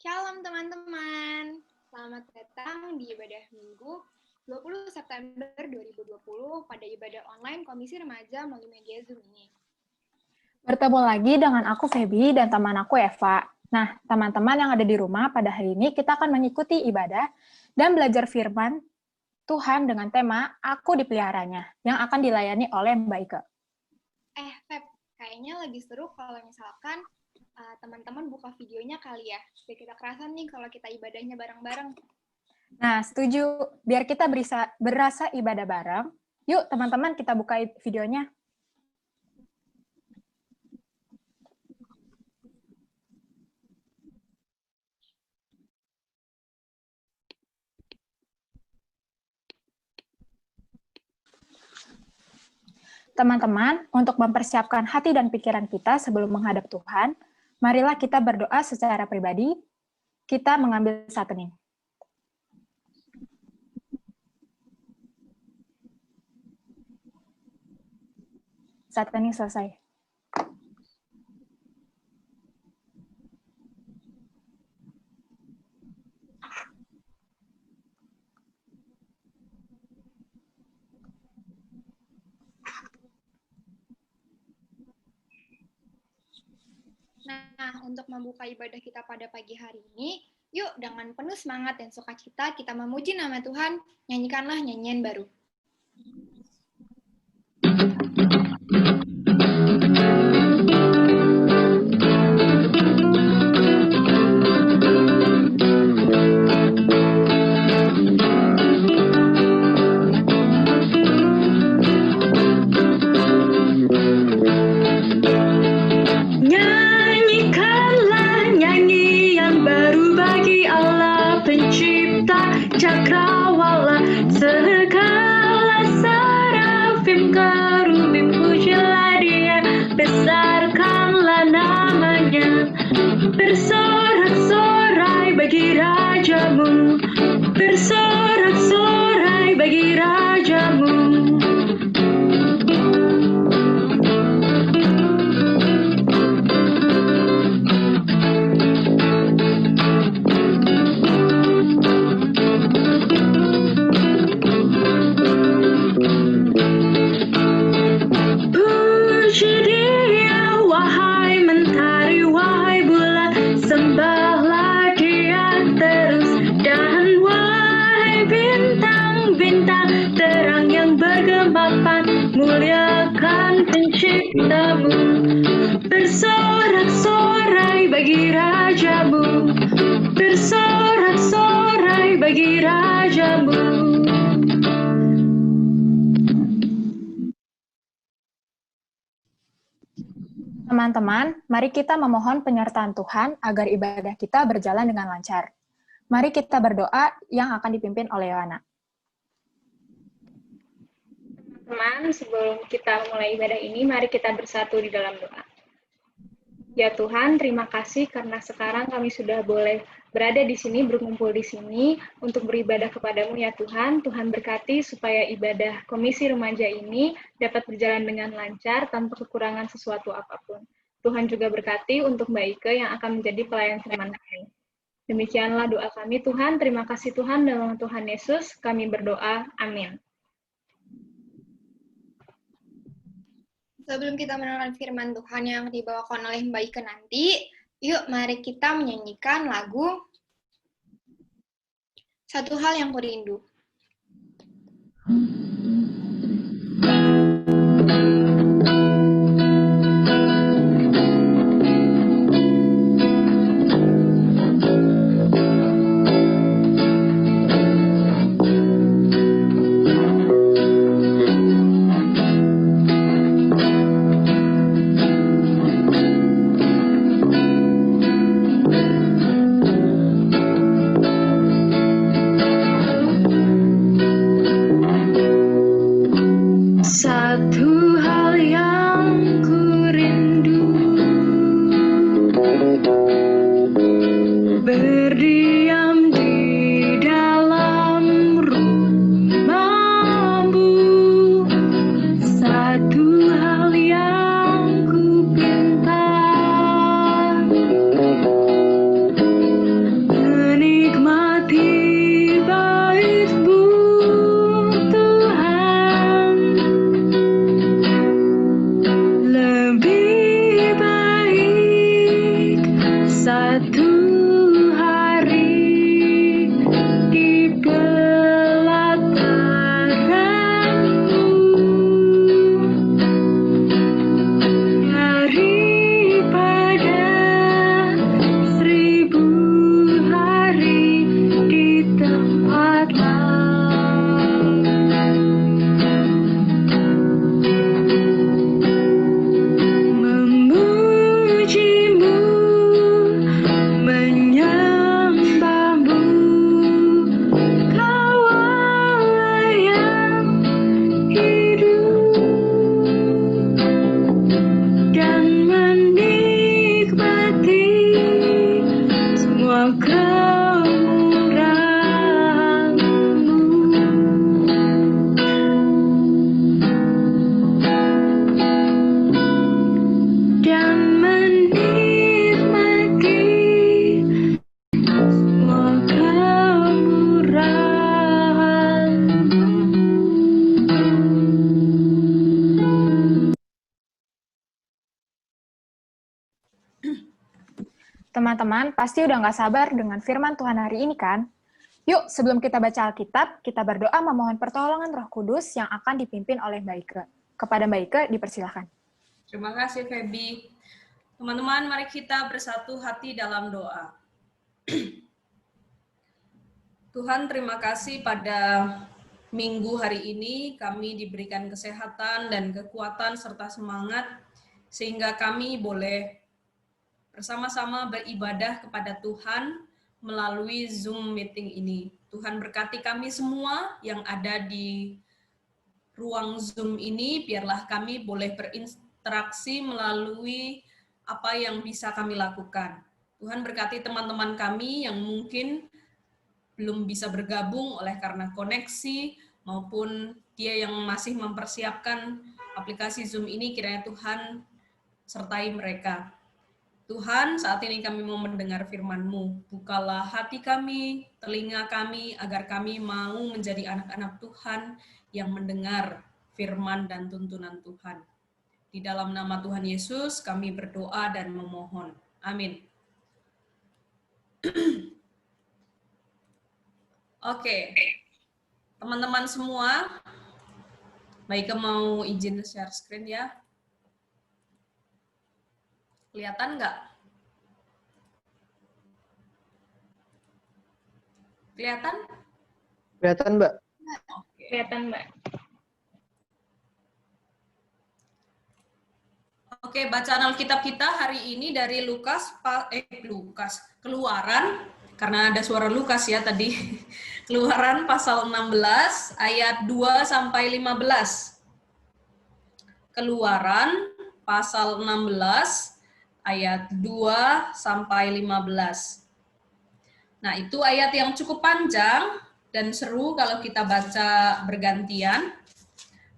Shalom teman-teman, selamat datang di ibadah Minggu 20 September 2020 pada ibadah online Komisi Remaja melalui media Zoom ini. Bertemu lagi dengan aku Feby dan teman aku Eva. Nah, teman-teman yang ada di rumah pada hari ini kita akan mengikuti ibadah dan belajar firman Tuhan dengan tema Aku Dipeliharanya yang akan dilayani oleh Mbak Ike. Feb, kayaknya lebih seru kalau misalkan teman-teman buka videonya kali ya. Biar kita kerasan nih kalau kita ibadahnya bareng-bareng. Nah, setuju. Biar kita berasa ibadah bareng. Yuk, teman-teman, kita buka videonya. Teman-teman, untuk mempersiapkan hati dan pikiran kita sebelum menghadap Tuhan, marilah kita berdoa secara pribadi. Kita mengambil saat hening. Saat hening selesai. Nah, untuk membuka ibadah kita pada pagi hari ini, yuk dengan penuh semangat dan sukacita kita memuji nama Tuhan, nyanyikanlah nyanyian baru. Cakrawala segala serafim kerubim pujilah Dia, besarkanlah namanya, bersorak-sorai bagi rajamu, bersorak-sorai bagi rajamu. Muliakan penciptamu, bersorak-sorai bagi rajamu, bersorak-sorai bagi rajamu. Teman-teman, mari kita memohon penyertaan Tuhan agar ibadah kita berjalan dengan lancar. Mari kita berdoa yang akan dipimpin oleh Yohana. Teman-teman, sebelum kita mulai ibadah ini, mari kita bersatu di dalam doa. Ya Tuhan, terima kasih karena sekarang kami sudah boleh berada di sini, berkumpul di sini untuk beribadah kepadamu ya Tuhan. Tuhan berkati supaya ibadah Komisi Remaja ini dapat berjalan dengan lancar tanpa kekurangan sesuatu apapun. Tuhan juga berkati untuk Mbak Ike yang akan menjadi pelayan firman kami. Demikianlah doa kami Tuhan. Terima kasih Tuhan, dalam Tuhan Yesus kami berdoa. Amin. Sebelum kita mendengarkan firman Tuhan yang dibawakan oleh Mbak Ike nanti, yuk mari kita menyanyikan lagu Satu Hal Yang Kurindu. Satu hal yang ku rindu, berdiam di dalam rumah-Mu. Satu hal yang ku pinta, menikmati bait-Mu Tuhan. Lebih baik satu hari di pelataran-Mu daripada 1000 hari di tempat lain. Memuji-Mu, menyembah-Mu, Kau Allah yang hidup, dan menikmati semua kemurahan-Mu. Dan menikmati semua kemurahan-Mu. Teman-teman pasti udah nggak sabar dengan firman Tuhan hari ini kan? Yuk, sebelum kita baca Alkitab, kita berdoa memohon pertolongan Roh Kudus yang akan dipimpin oleh Mbak Ike. Kepada Mbak Ike, dipersilakan. Terima kasih, Feby. Teman-teman, mari kita bersatu hati dalam doa. Tuhan, terima kasih pada minggu hari ini kami diberikan kesehatan dan kekuatan serta semangat sehingga kami boleh bersama-sama beribadah kepada Tuhan melalui Zoom meeting ini. Tuhan berkati kami semua yang ada di ruang Zoom ini, biarlah kami boleh berinteraksi melalui apa yang bisa kami lakukan. Tuhan berkati teman-teman kami yang mungkin belum bisa bergabung oleh karena koneksi, maupun dia yang masih mempersiapkan aplikasi Zoom ini, kiranya Tuhan sertai mereka. Tuhan, saat ini kami mau mendengar firman-Mu. Bukalah hati kami, telinga kami, agar kami mau menjadi anak-anak Tuhan yang mendengar firman dan tuntunan Tuhan. Di dalam nama Tuhan Yesus, kami berdoa dan memohon. Amin. Oke, teman-teman semua, Mbak mau izin share screen ya. Kelihatan nggak? Kelihatan? Kelihatan, Mbak. Oke. Kelihatan, Mbak. Oke, bacaan Alkitab kita hari ini dari Keluaran, karena ada suara Lukas ya tadi. Keluaran pasal 16 ayat 2 sampai 15. Keluaran pasal 16 ayat 2 sampai 15. Nah, itu ayat yang cukup panjang dan seru kalau kita baca bergantian.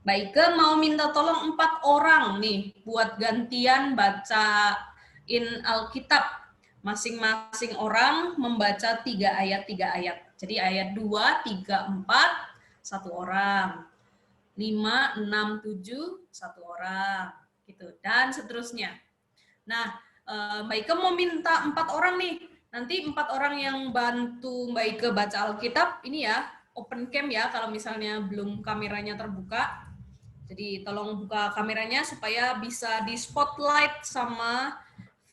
Mbak Ike mau minta tolong 4 orang nih buat gantian bacain Alkitab. Masing-masing orang membaca 3 ayat. Jadi ayat 2, 3, 4, 1 orang. 5, 6, 7, 1 orang. Gitu. Dan seterusnya. Nah, Mbak Ike mau minta 4 orang nih. Nanti 4 orang yang bantu Mbak Ike baca Alkitab, ini ya, open cam ya, kalau misalnya belum kameranya terbuka. Jadi tolong buka kameranya supaya bisa di spotlight sama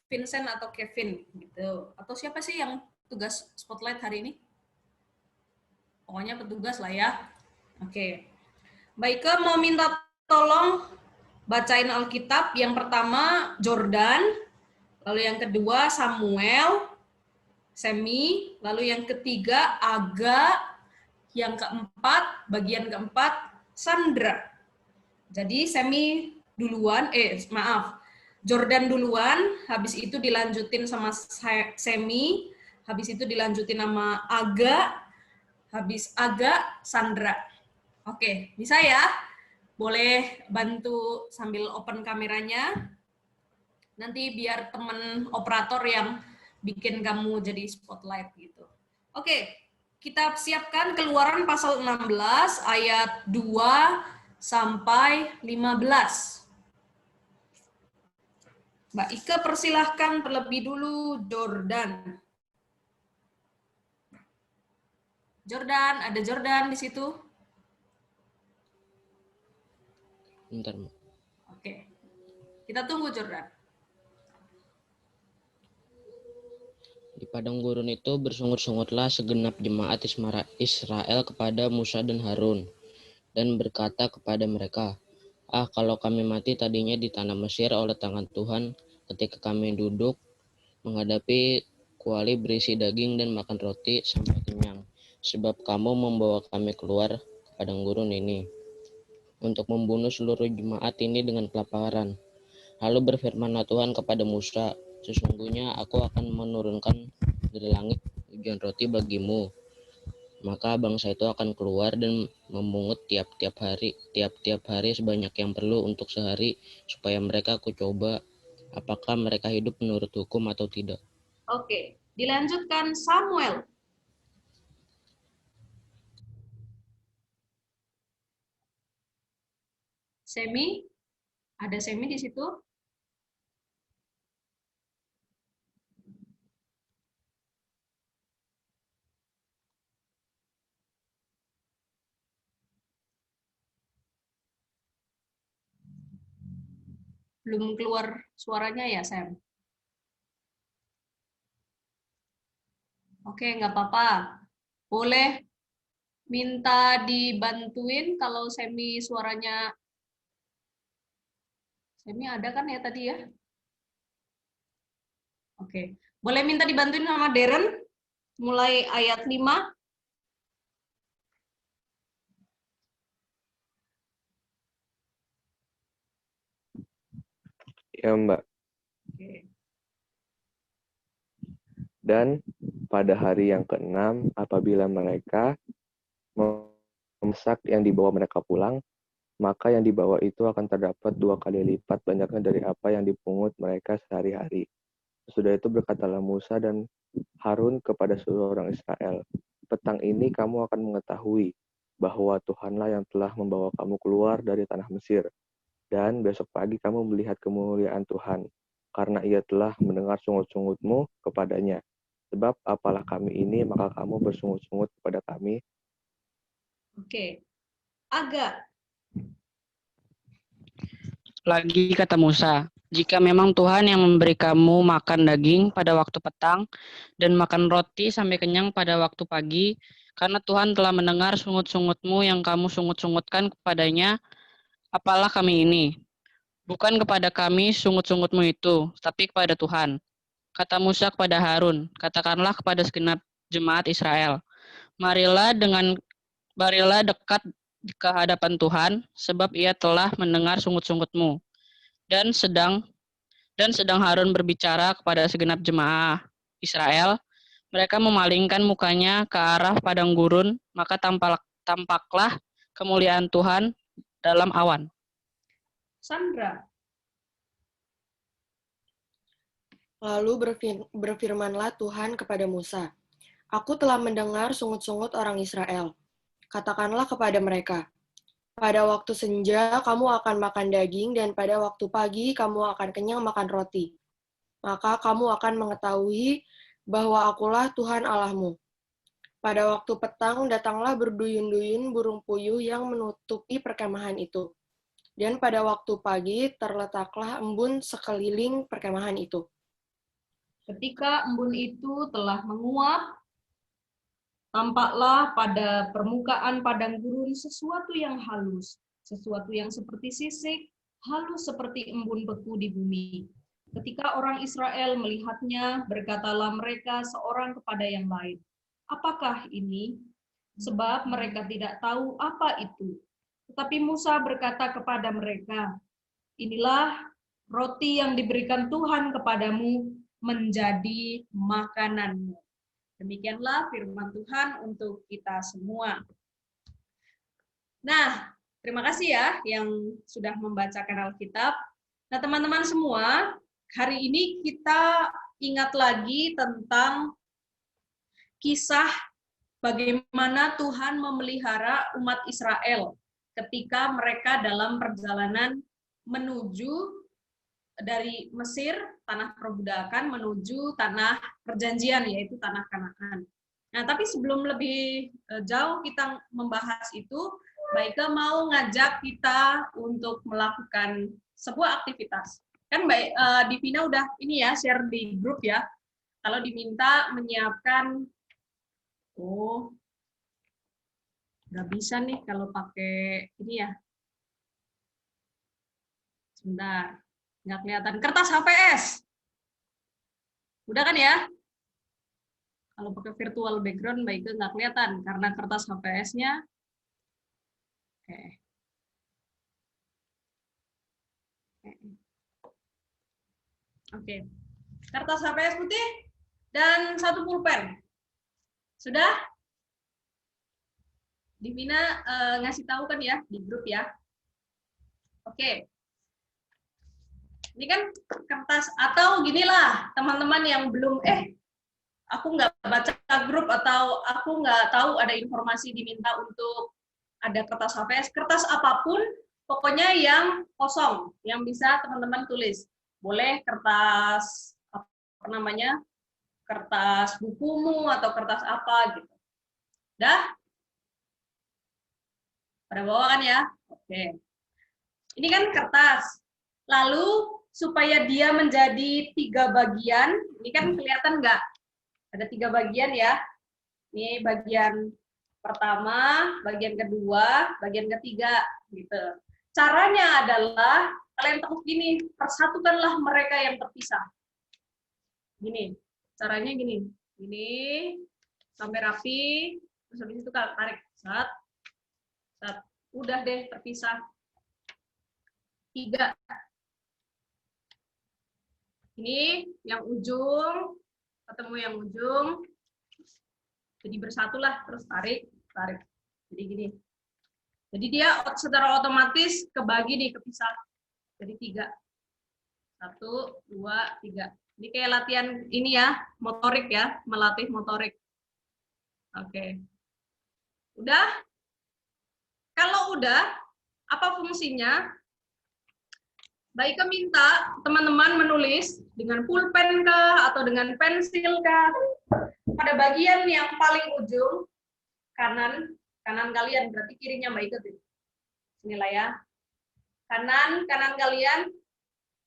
Vincent atau Kevin gitu. Atau siapa sih yang tugas spotlight hari ini? Pokoknya petugas lah ya. Oke. Mbak Ike mau minta tolong bacain Alkitab. Yang pertama Jordan, lalu yang kedua Samuel, Semi, lalu yang ketiga Aga, yang keempat, bagian keempat Sandra. Jadi Semi duluan, Jordan duluan, habis itu dilanjutin sama Semi, habis itu dilanjutin sama Aga, habis Aga, Sandra. Oke, bisa ya? Boleh bantu sambil open kameranya. Nanti biar teman operator yang bikin kamu jadi spotlight gitu. Oke, kita siapkan Keluaran pasal 16 ayat 2 sampai 15. Mbak Ike persilahkan terlebih dulu Jordan. Jordan, ada Jordan di situ? Bentar, Mbak. Oke. Kita tunggu Jordan. Di padang gurun itu bersungut-sungutlah segenap jemaat Israel kepada Musa dan Harun, dan berkata kepada mereka, kalau kami mati tadinya di tanah Mesir oleh tangan Tuhan, ketika kami duduk menghadapi kuali berisi daging dan makan roti sampai kenyang, sebab kamu membawa kami keluar ke padang gurun ini, untuk membunuh seluruh jemaat ini dengan kelaparan. Lalu berfirmanlah Tuhan kepada Musa, sesungguhnya aku akan menurunkan dari langit hujan roti bagimu. Maka bangsa itu akan keluar dan memungut tiap-tiap hari sebanyak yang perlu untuk sehari, supaya mereka aku coba apakah mereka hidup menurut hukum atau tidak. Oke, dilanjutkan Samuel. Semi, ada Semi di situ? Belum keluar suaranya ya, Sam? Oke, nggak apa-apa. Boleh minta dibantuin kalau Semi suaranya. Semi ada kan ya tadi ya? Oke. Boleh minta dibantuin sama Darren? Mulai ayat 5. Ya, Mbak. Oke. Dan pada hari yang ke-6, apabila mereka memasak yang dibawa mereka pulang, maka yang dibawa itu akan terdapat 2 kali lipat banyaknya dari apa yang dipungut mereka sehari-hari. Sesudah itu berkatalah Musa dan Harun kepada seluruh orang Israel, petang ini kamu akan mengetahui bahwa Tuhanlah yang telah membawa kamu keluar dari tanah Mesir. Dan besok pagi kamu melihat kemuliaan Tuhan, karena ia telah mendengar sungut-sungutmu kepadanya. Sebab apalah kami ini, maka kamu bersungut-sungut kepada kami. Oke. Agak. Lagi kata Musa, jika memang Tuhan yang memberi kamu makan daging pada waktu petang dan makan roti sampai kenyang pada waktu pagi, karena Tuhan telah mendengar sungut-sungutmu yang kamu sungut-sungutkan kepadanya, apalah kami ini? Bukan kepada kami sungut-sungutmu itu, tapi kepada Tuhan. Kata Musa kepada Harun, katakanlah kepada segenap jemaat Israel, marilah dekat ke hadapan Tuhan, sebab ia telah mendengar sungut-sungutmu. Dan sedang Harun berbicara kepada segenap jemaah Israel, mereka memalingkan mukanya ke arah padang gurun, maka tampaklah kemuliaan Tuhan dalam awan. Sandra. Lalu berfirmanlah Tuhan kepada Musa, Aku telah mendengar sungut-sungut orang Israel. Katakanlah kepada mereka, pada waktu senja kamu akan makan daging, dan pada waktu pagi kamu akan kenyang makan roti. Maka kamu akan mengetahui bahwa akulah Tuhan Allahmu. Pada waktu petang datanglah berduyun-duyun burung puyuh yang menutupi perkemahan itu. Dan pada waktu pagi terletaklah embun sekeliling perkemahan itu. Ketika embun itu telah menguap, tampaklah pada permukaan padang gurun sesuatu yang halus, sesuatu yang seperti sisik, halus seperti embun beku di bumi. Ketika orang Israel melihatnya, berkatalah mereka seorang kepada yang lain, apakah ini? Sebab mereka tidak tahu apa itu. Tetapi Musa berkata kepada mereka, inilah roti yang diberikan Tuhan kepadamu menjadi makananmu. Demikianlah firman Tuhan untuk kita semua. Nah, terima kasih ya yang sudah membacakan Alkitab. Nah, teman-teman semua, hari ini kita ingat lagi tentang kisah bagaimana Tuhan memelihara umat Israel ketika mereka dalam perjalanan menuju dari Mesir, tanah perbudakan, menuju tanah perjanjian, yaitu tanah Kanaan. Nah, tapi sebelum lebih jauh kita membahas itu, Baike mau ngajak kita untuk melakukan sebuah aktivitas. Kan Divina udah ini ya, share di grup ya. Kalau diminta menyiapkan, nggak bisa nih kalau pakai ini ya. Sebentar. Nggak kelihatan. Kertas HVS. Udah kan ya? Kalau pakai virtual background, Baike nggak kelihatan karena kertas HVS-nya. Oke. Kertas HVS putih dan 1 pulpen. Sudah? Divina ngasih tahu kan ya di grup ya. Oke. Ini kan kertas, atau ginilah teman-teman yang belum, aku nggak baca grup atau aku nggak tahu ada informasi diminta untuk ada kertas HVS, kertas apapun, pokoknya yang kosong, yang bisa teman-teman tulis. Boleh kertas, apa namanya, kertas bukumu atau kertas apa gitu. Dah? Pada bawa kan ya? Oke. Ini kan kertas. Lalu supaya dia menjadi 3 bagian, ini kan kelihatan nggak? Ada 3 bagian ya. Ini bagian pertama, bagian kedua, bagian ketiga, gitu. Caranya adalah kalian tekuk gini, persatukanlah mereka yang terpisah. Gini, caranya gini, sampai rapi, terus habis itu tarik, sat, udah deh terpisah. 3. Ini yang ujung, ketemu yang ujung, jadi bersatulah, terus tarik. Jadi gini. Jadi dia secara otomatis kebagi nih, kepisah. Jadi 3. 1, 2, 3. Ini kayak latihan ini ya, motorik ya, melatih motorik. Oke. Udah? Kalau udah, apa fungsinya? Baike minta teman-teman menulis dengan pulpen kah atau dengan pensil kah pada bagian yang paling ujung kanan kalian, berarti kirinya Baike tuh. Inilah ya. Kanan kalian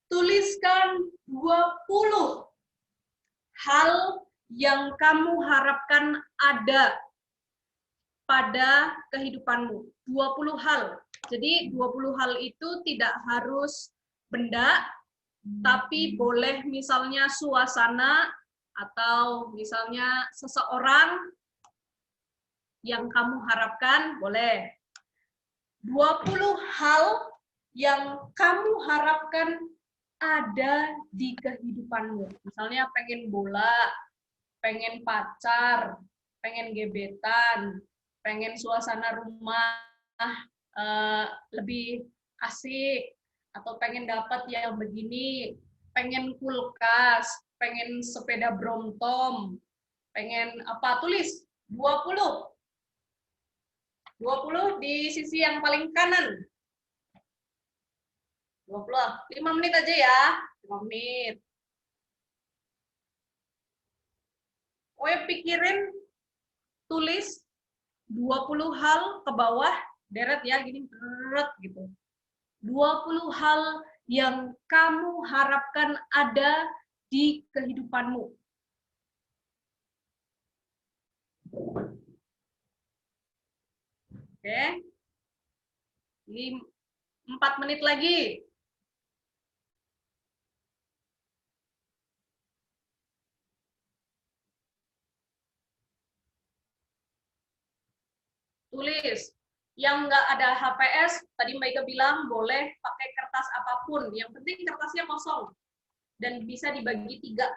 tuliskan 20 hal yang kamu harapkan ada pada kehidupanmu. 20 hal. Jadi 20 hal itu tidak harus benda, tapi boleh misalnya suasana atau misalnya seseorang yang kamu harapkan, boleh. 20 hal yang kamu harapkan ada di kehidupanmu. Misalnya pengen bola, pengen pacar, pengen gebetan, pengen suasana rumah lebih asik, atau pengen dapat yang begini, pengen kulkas, pengen sepeda Brompton, pengen apa, tulis 20. 20 di sisi yang paling kanan. 20, 5 menit aja ya, 5 menit. Pikirin, tulis 20 hal ke bawah, deret ya, gini, deret gitu. 20 hal yang kamu harapkan ada di kehidupanmu. Oke. 4 menit lagi. Tulis. Yang nggak ada HPS, tadi Mbak Ika bilang boleh pakai kertas apapun. Yang penting kertasnya kosong. Dan bisa dibagi 3.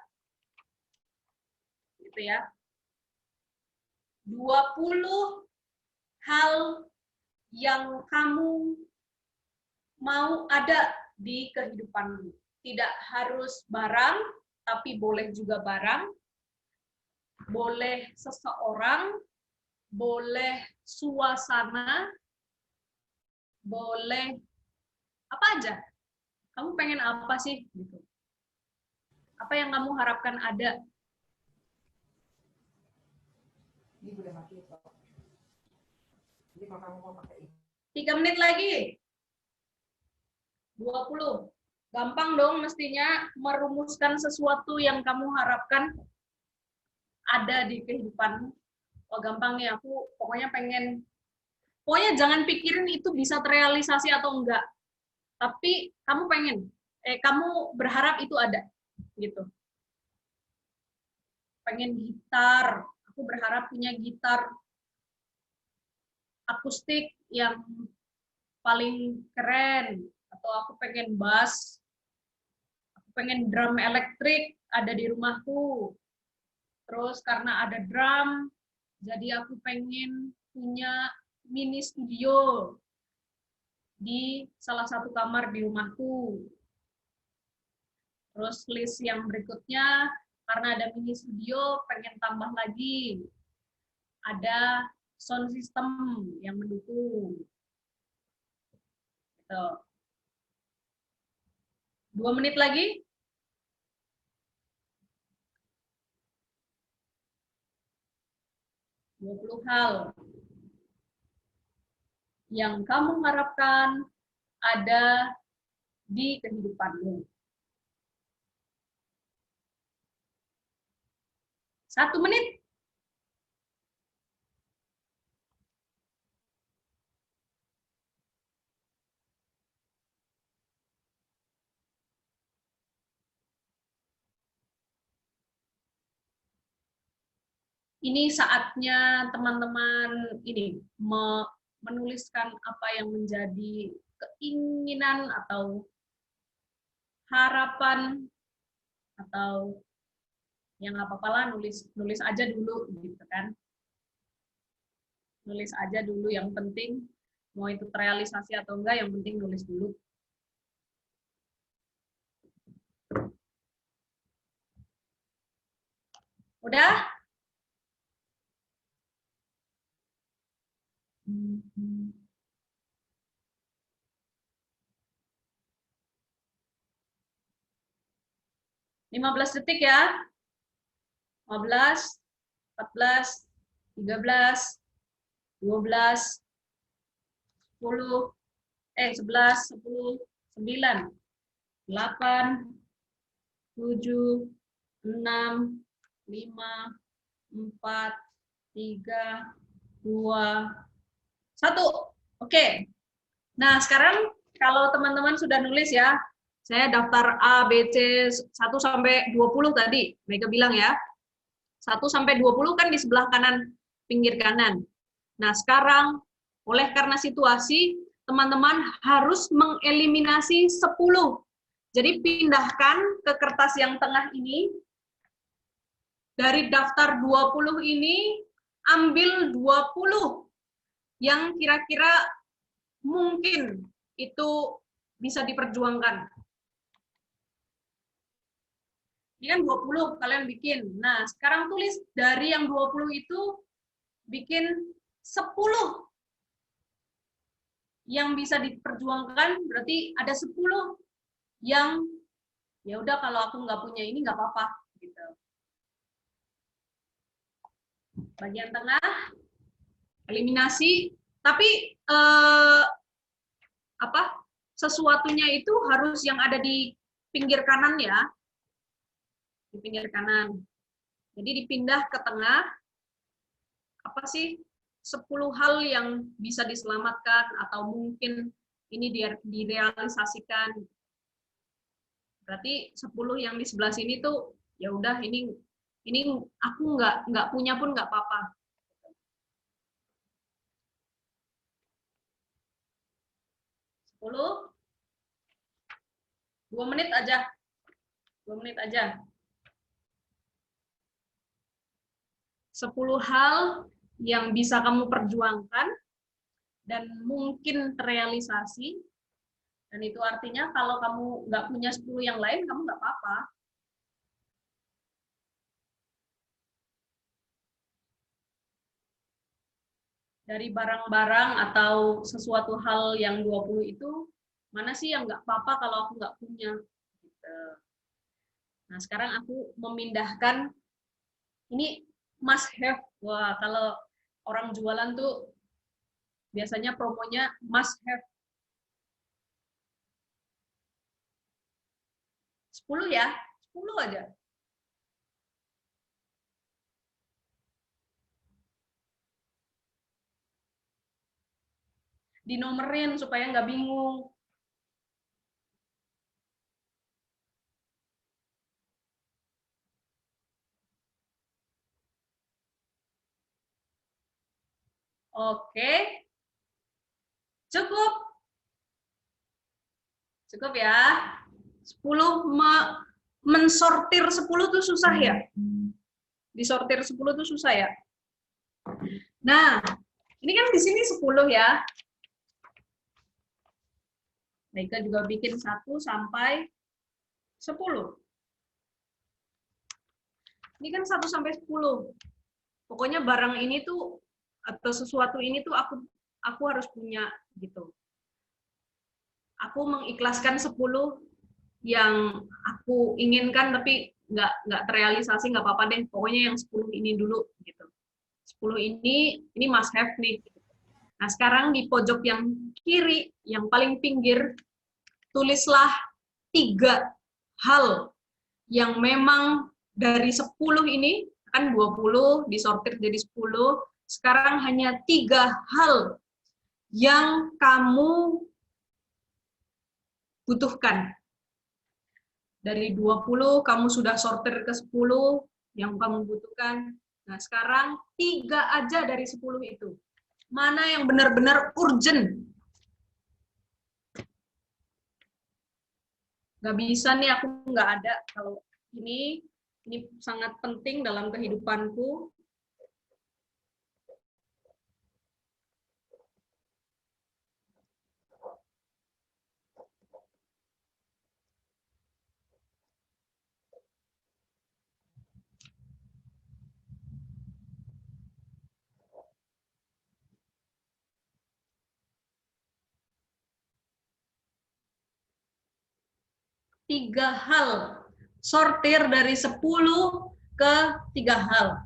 Gitu ya. 20 hal yang kamu mau ada di kehidupanmu. Tidak harus barang, tapi boleh juga barang. Boleh seseorang, boleh suasana, boleh apa aja. Kamu pengen apa sih? Gitu. Apa yang kamu harapkan ada? 3 menit lagi. 20. Gampang dong mestinya merumuskan sesuatu yang kamu harapkan ada di kehidupanmu. Oh gampang nih, aku pokoknya jangan pikirin itu bisa terrealisasi atau enggak. Tapi kamu kamu berharap itu ada, gitu. Pengen gitar, aku berharap punya gitar akustik yang paling keren, atau aku pengen bass, aku pengen drum elektrik ada di rumahku. Terus karena ada drum, jadi aku pengen punya mini studio di salah satu kamar di rumahku. Terus list yang berikutnya, karena ada mini studio, pengen tambah lagi. Ada sound system yang mendukung. Gitu. 2 menit lagi. $20 hal yang kamu harapkan ada di kehidupanmu. 1 menit. Ini saatnya teman-teman ini menuliskan apa yang menjadi keinginan atau harapan, atau yang nggak apa-apa lah, nulis aja dulu gitu kan. Nulis aja dulu, yang penting mau itu terrealisasi atau enggak, yang penting nulis dulu. Udah? 15 detik ya. 15, 14, 13, 12, 10, 11, 10, 9, 8, 7, 6, 5, 4, 3, 2, 1. Oke. Nah, sekarang kalau teman-teman sudah nulis ya, saya daftar A, B, C, 1 sampai 20 tadi, mereka bilang ya. 1 sampai 20 kan di sebelah kanan, pinggir kanan. Nah, sekarang, oleh karena situasi, teman-teman harus mengeliminasi 10. Jadi, pindahkan ke kertas yang tengah ini. Dari daftar 20 ini, ambil 20 yang kira-kira mungkin itu bisa diperjuangkan. Ini kan 20 kalian bikin. Nah, sekarang tulis dari yang 20 itu bikin 10 yang bisa diperjuangkan, berarti ada 10 yang ya udah kalau aku nggak punya ini nggak apa-apa gitu. Bagian tengah eliminasi, tapi sesuatunya itu harus yang ada di pinggir kanan ya, di pinggir kanan. Jadi dipindah ke tengah. Apa sih 10 hal yang bisa diselamatkan atau mungkin ini direalisasikan. Berarti 10 yang di sebelah sini tuh ya udah ini aku nggak punya pun nggak apa-apa. 10, 2 menit aja. 2 menit aja. 10 hal yang bisa kamu perjuangkan dan mungkin terrealisasi. Dan itu artinya kalau kamu nggak punya 10 yang lain, kamu nggak apa-apa. Dari barang-barang atau sesuatu hal yang 20 itu, mana sih yang nggak apa-apa kalau aku nggak punya? Gitu. Nah, sekarang aku memindahkan, ini must have. Wah, kalau orang jualan tuh biasanya promonya must have. 10 ya, 10 aja. Dinomerin supaya nggak bingung. Oke. Cukup. Cukup ya. 10 mensortir 10 tuh susah ya. Disortir 10 tuh susah ya. Nah, ini kan di sini 10 ya. Mereka juga bikin 1 sampai 10. Ini kan 1 sampai 10. Pokoknya barang ini tuh atau sesuatu ini tuh aku harus punya gitu. Aku mengikhlaskan 10 yang aku inginkan tapi nggak terrealisasi, nggak apa-apa deh. Pokoknya yang 10 ini dulu gitu. 10 ini must have nih. Nah, sekarang di pojok yang kiri, yang paling pinggir, tulislah 3 hal yang memang dari 10 ini, kan 20 disortir jadi 10, sekarang hanya 3 hal yang kamu butuhkan. Dari 20 kamu sudah sortir ke 10 yang kamu butuhkan. Nah, sekarang 3 aja dari 10 itu. Mana yang benar-benar urgent? Nggak bisa nih, aku nggak ada. Kalau ini sangat penting dalam kehidupanku. Tiga hal. Sortir dari 10 ke 3 hal.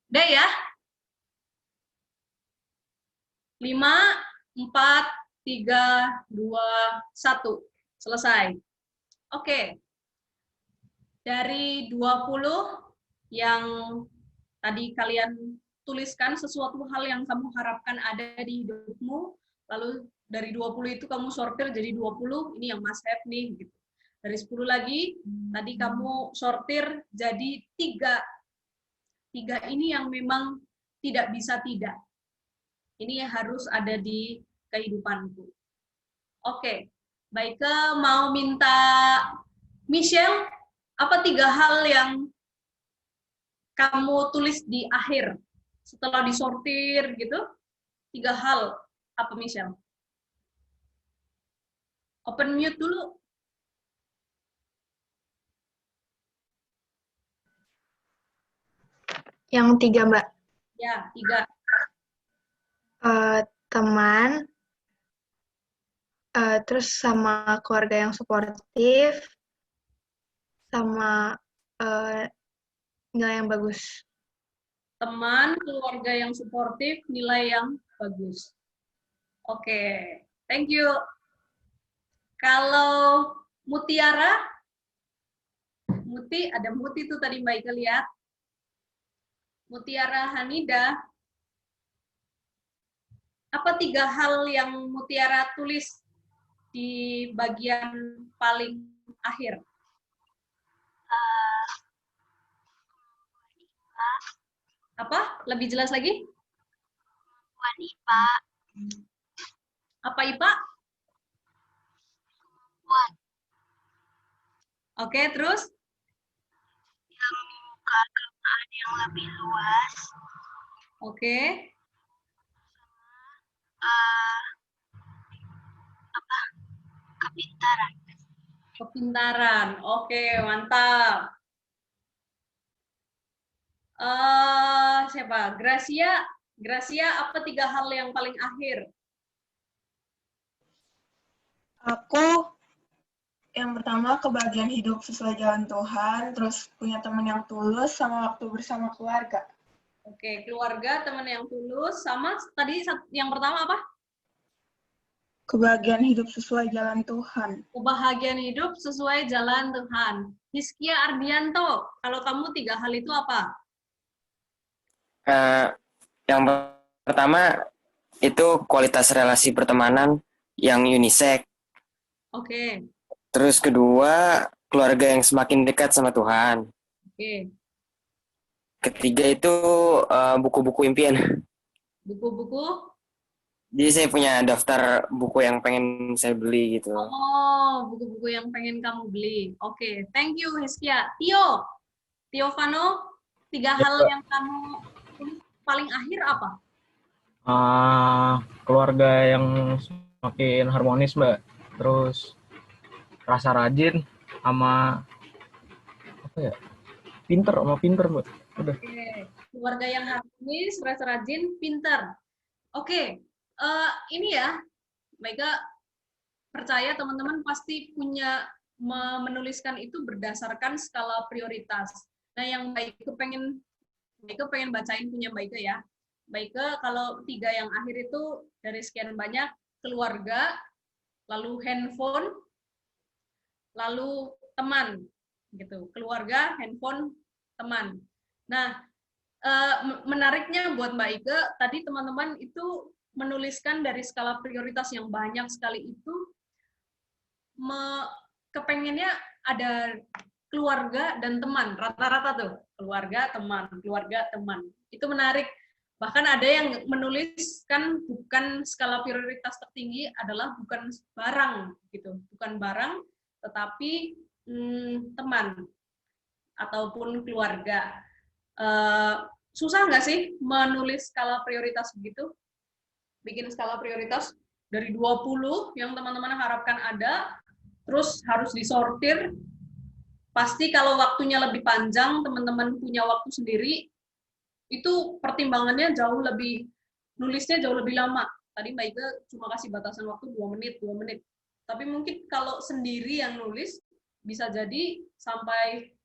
Udah ya? 5, 4, 3, 2, 1. Selesai. Oke. Dari 20 yang tadi kalian tuliskan sesuatu hal yang kamu harapkan ada di hidupmu, lalu dari 20 itu kamu sortir jadi 20, ini yang must have nih. Gitu. Dari 10 lagi, tadi kamu sortir jadi 3. 3 ini yang memang tidak bisa tidak. Ini harus ada di kehidupanku. Oke, Baike mau minta Michelle, apa 3 hal yang kamu tulis di akhir setelah disortir gitu? 3 hal apa Michelle? Open mute dulu. Yang 3, Mbak. Ya, 3. Teman, terus sama keluarga yang suportif, sama nilai yang bagus. Teman, keluarga yang suportif, nilai yang bagus. Oke, thank you. Kalau Mutiara, Muti, ada Muti tuh tadi Mbak Ika lihat. Mutiara Hanida, apa 3 hal yang Mutiara tulis di bagian paling akhir? Apa? Lebih jelas lagi? Kemampuan IPA. Apa IPA? Kemampuan. Oke, terus? Yang membuka keluargaan yang lebih luas. Oke. Kepintaran. Kepintaran. Oke, mantap. Siapa? Gracia. Gracia, apa 3 hal yang paling akhir? Aku yang pertama kebahagiaan hidup sesuai jalan Tuhan, terus punya teman yang tulus, sama waktu bersama keluarga. Oke, keluarga, teman yang tulus, sama tadi yang pertama apa? Kebahagiaan hidup sesuai jalan Tuhan. Kebahagiaan hidup sesuai jalan Tuhan. Hiskia Ardianto, kalau kamu 3 hal itu apa? Yang pertama itu kualitas relasi pertemanan yang unisex. Oke. Terus kedua, keluarga yang semakin dekat sama Tuhan. Oke. Ketiga itu buku-buku impian. Buku-buku? Jadi saya punya daftar buku yang pengen saya beli gitu. Oh, buku-buku yang pengen kamu beli. Oke, thank you Hiskia. Tio Vano, 3 hal yang kamu paling akhir apa? Keluarga yang semakin harmonis, Mbak. Terus rasa rajin sama apa ya? Pinter, Mbak. Udah. Oke. Keluarga yang harmonis, rasa rajin, pinter. Oke. Ini ya, Baika percaya teman-teman pasti punya menuliskan itu berdasarkan skala prioritas. Nah, yang Baika pengen bacain punya Baika ya. Baika kalau 3 yang akhir itu dari sekian banyak, keluarga, lalu handphone, lalu teman, gitu. Keluarga, handphone, teman. Nah, menariknya buat Mbak Ike, tadi teman-teman itu menuliskan dari skala prioritas yang banyak sekali itu, kepengennya ada keluarga dan teman, rata-rata tuh, keluarga, teman. Itu menarik. Bahkan ada yang menuliskan bukan skala prioritas tertinggi adalah bukan barang, gitu, bukan barang, tetapi teman ataupun keluarga. Susah nggak sih menulis skala prioritas begitu? Bikin skala prioritas dari 20 yang teman-teman harapkan ada, terus harus disortir. Pasti kalau waktunya lebih panjang, teman-teman punya waktu sendiri, itu pertimbangannya nulisnya jauh lebih lama. Tadi Mbak Ika cuma kasih batasan waktu 2 menit. Tapi mungkin kalau sendiri yang nulis, bisa jadi sampai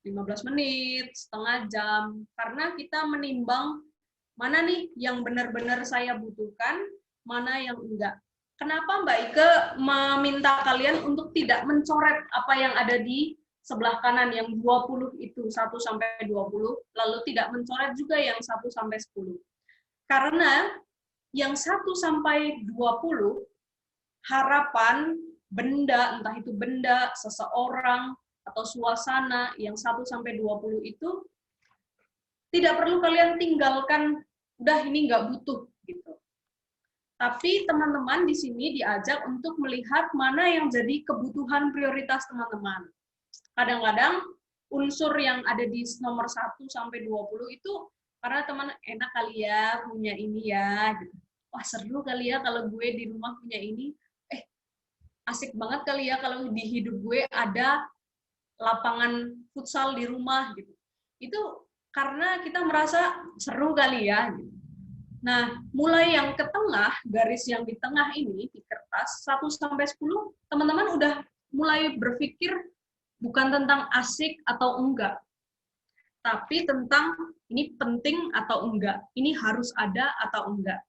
15 menit, setengah jam, karena kita menimbang mana nih yang benar-benar saya butuhkan, mana yang enggak. Kenapa Mbak Ike meminta kalian untuk tidak mencoret apa yang ada di sebelah kanan yang 20 itu, 1-20, lalu tidak mencoret juga yang 1-10. Karena yang 1-20 harapan benda, entah itu benda, seseorang, atau suasana yang 1-20 itu tidak perlu kalian tinggalkan, udah ini nggak butuh gitu. Tapi teman-teman di sini diajak untuk melihat mana yang jadi kebutuhan prioritas teman-teman. Kadang-kadang unsur yang ada di nomor 1-20 itu karena teman enak kali ya punya ini ya gitu. Wah seru kali ya kalau gue di rumah punya ini. Asik banget kali ya kalau di hidup gue ada lapangan futsal di rumah gitu. Itu karena kita merasa seru kali ya gitu. Nah, mulai yang ke tengah, garis yang di tengah ini di kertas 1-10, teman-teman udah mulai berpikir bukan tentang asik atau enggak, tapi tentang ini penting atau enggak, ini harus ada atau enggak.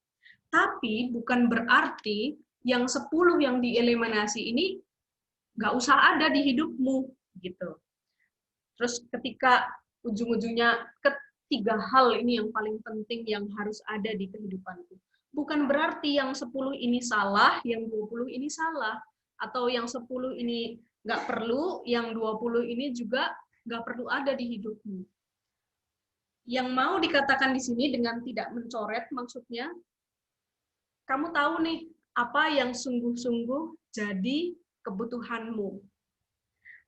Tapi bukan berarti yang 10 yang dieliminasi ini nggak usah ada di hidupmu gitu. Terus ketika ujung-ujungnya ketiga hal ini yang paling penting yang harus ada di kehidupanku. Bukan berarti yang 10 ini salah, yang 20 ini salah. Atau yang 10 ini nggak perlu, yang 20 ini juga nggak perlu ada di hidupmu. Yang mau dikatakan di sini dengan tidak mencoret maksudnya, kamu tahu nih, apa yang sungguh-sungguh jadi kebutuhanmu.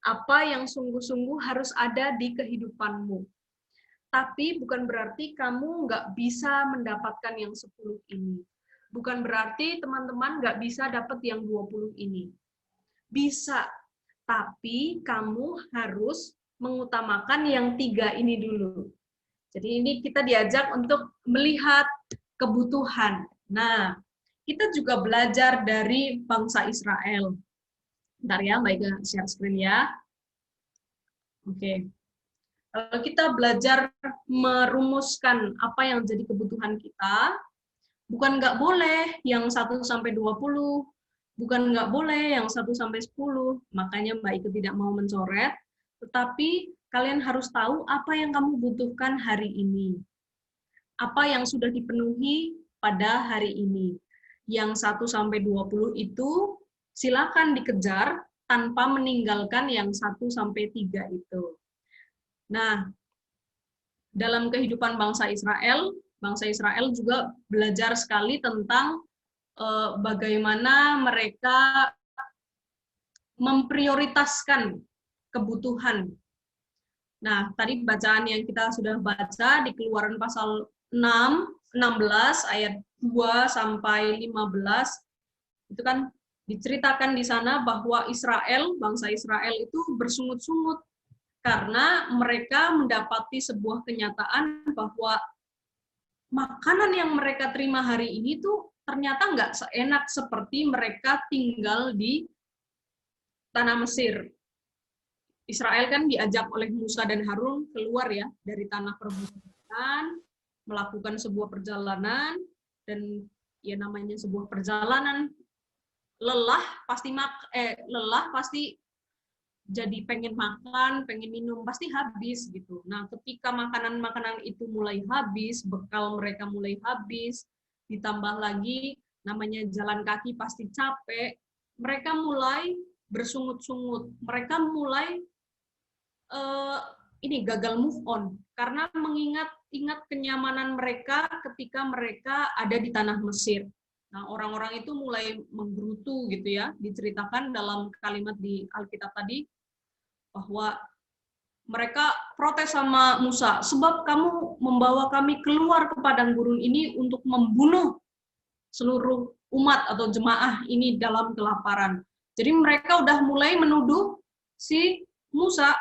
Apa yang sungguh-sungguh harus ada di kehidupanmu. Tapi bukan berarti kamu nggak bisa mendapatkan yang 10 ini. Bukan berarti teman-teman nggak bisa dapat yang 20 ini. Bisa, tapi kamu harus mengutamakan yang 3 ini dulu. Jadi ini kita diajak untuk melihat kebutuhan. Nah, kita juga belajar dari bangsa Israel. Bentar ya, Mbak share screen ya. Oke. Kalau kita belajar merumuskan apa yang jadi kebutuhan kita, bukan nggak boleh yang 1-20, bukan nggak boleh yang 1-10, makanya Mbak Ike tidak mau mencoret, tetapi kalian harus tahu apa yang kamu butuhkan hari ini. Apa yang sudah dipenuhi pada hari ini. Yang 1-20 itu silakan dikejar tanpa meninggalkan yang 1-3 itu. Nah, dalam kehidupan bangsa Israel juga belajar sekali tentang bagaimana mereka memprioritaskan kebutuhan. Nah, tadi bacaan yang kita sudah baca di Keluaran pasal 16 ayat 2-15, itu kan diceritakan di sana bahwa bangsa Israel itu bersungut-sungut karena mereka mendapati sebuah kenyataan bahwa makanan yang mereka terima hari ini tuh ternyata nggak seenak seperti mereka tinggal di tanah Mesir. Israel kan diajak oleh Musa dan Harun keluar ya dari tanah perbudakan, melakukan sebuah perjalanan, dan ya namanya sebuah perjalanan, lelah pasti jadi pengen makan, pengen minum, pasti habis gitu. Nah, ketika makanan-makanan itu mulai habis, bekal mereka mulai habis, ditambah lagi namanya jalan kaki pasti capek, mereka mulai bersungut-sungut. Mereka mulai gagal move on karena ingat kenyamanan mereka ketika mereka ada di tanah Mesir. Nah, orang-orang itu mulai menggerutu gitu ya, diceritakan dalam kalimat di Alkitab tadi, bahwa mereka protes sama Musa, sebab kamu membawa kami keluar ke padang gurun ini untuk membunuh seluruh umat atau jemaah ini dalam kelaparan. Jadi mereka udah mulai menuduh si Musa,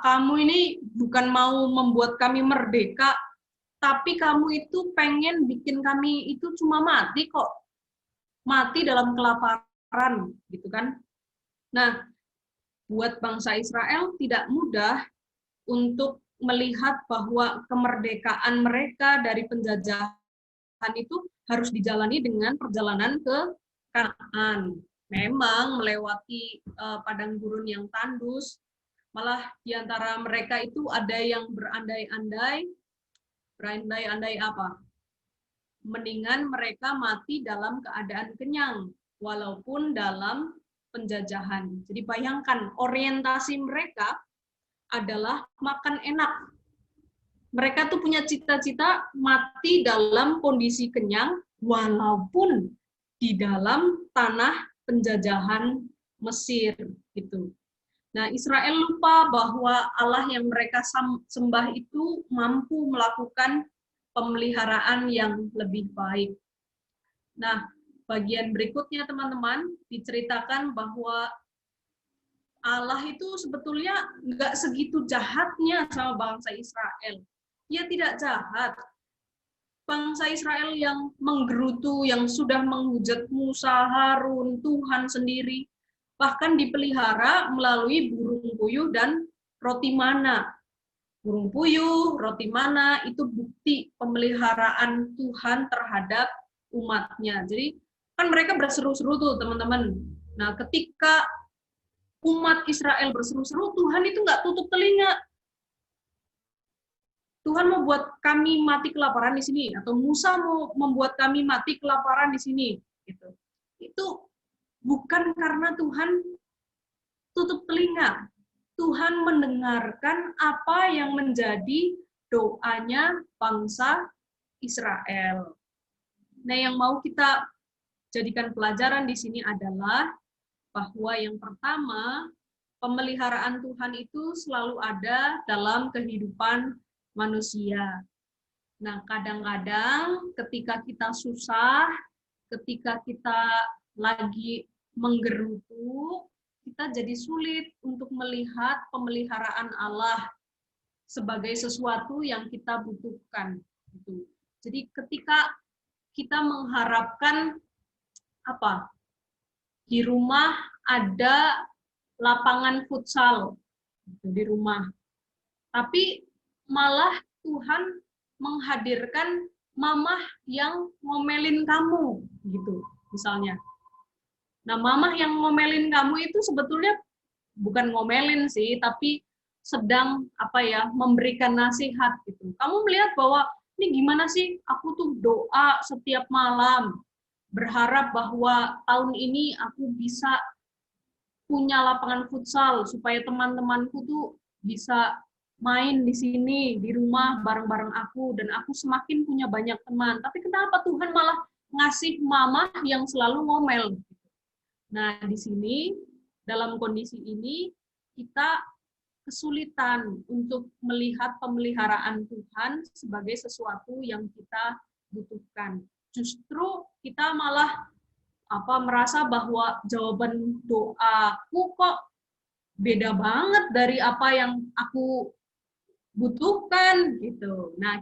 kamu ini bukan mau membuat kami merdeka, tapi kamu itu pengen bikin kami itu cuma mati kok. Mati dalam kelaparan, gitu kan. Nah, buat bangsa Israel tidak mudah untuk melihat bahwa kemerdekaan mereka dari penjajahan itu harus dijalani dengan perjalanan ke Kanaan. Memang melewati padang gurun yang tandus, malah di antara mereka itu ada yang berandai-andai apa? Mendingan mereka mati dalam keadaan kenyang, walaupun dalam penjajahan. Jadi bayangkan, orientasi mereka adalah makan enak. Mereka tuh punya cita-cita mati dalam kondisi kenyang, walaupun di dalam tanah penjajahan Mesir gitu. Nah, Israel lupa bahwa Allah yang mereka sembah itu mampu melakukan pemeliharaan yang lebih baik. Nah, bagian berikutnya teman-teman diceritakan bahwa Allah itu sebetulnya nggak segitu jahatnya sama bangsa Israel. Dia tidak jahat. Bangsa Israel yang menggerutu, yang sudah menghujat Musa, Harun, Tuhan sendiri, bahkan dipelihara melalui burung puyuh dan roti mana. Burung puyuh, roti mana, itu bukti pemeliharaan Tuhan terhadap umatnya. Jadi kan mereka berseru-seru tuh teman-teman. Nah, ketika umat Israel berseru-seru, Tuhan itu nggak tutup telinga. Tuhan mau buat kami mati kelaparan di sini, atau Musa mau membuat kami mati kelaparan di sini. Gitu. Itu bukan karena Tuhan tutup telinga. Tuhan mendengarkan apa yang menjadi doanya bangsa Israel. Nah, yang mau kita jadikan pelajaran di sini adalah bahwa yang pertama, pemeliharaan Tuhan itu selalu ada dalam kehidupan manusia. Nah, kadang-kadang ketika kita susah, ketika kita lagi menggerutu, kita jadi sulit untuk melihat pemeliharaan Allah sebagai sesuatu yang kita butuhkan. Jadi ketika kita mengharapkan apa? Di rumah ada lapangan futsal di rumah, tapi malah Tuhan menghadirkan mamah yang ngomelin kamu, gitu misalnya. Nah, mamah yang ngomelin kamu itu sebetulnya bukan ngomelin sih, tapi sedang memberikan nasihat gitu. Kamu melihat bahwa ini gimana sih? Aku tuh doa setiap malam, berharap bahwa tahun ini aku bisa punya lapangan futsal supaya teman-temanku tuh bisa main di sini di rumah bareng-bareng aku dan aku semakin punya banyak teman. Tapi kenapa Tuhan malah ngasih mamah yang selalu ngomel? Nah, di sini, dalam kondisi ini, kita kesulitan untuk melihat pemeliharaan Tuhan sebagai sesuatu yang kita butuhkan. Justru kita malah merasa bahwa jawaban doaku kok beda banget dari apa yang aku butuhkan, gitu. Nah,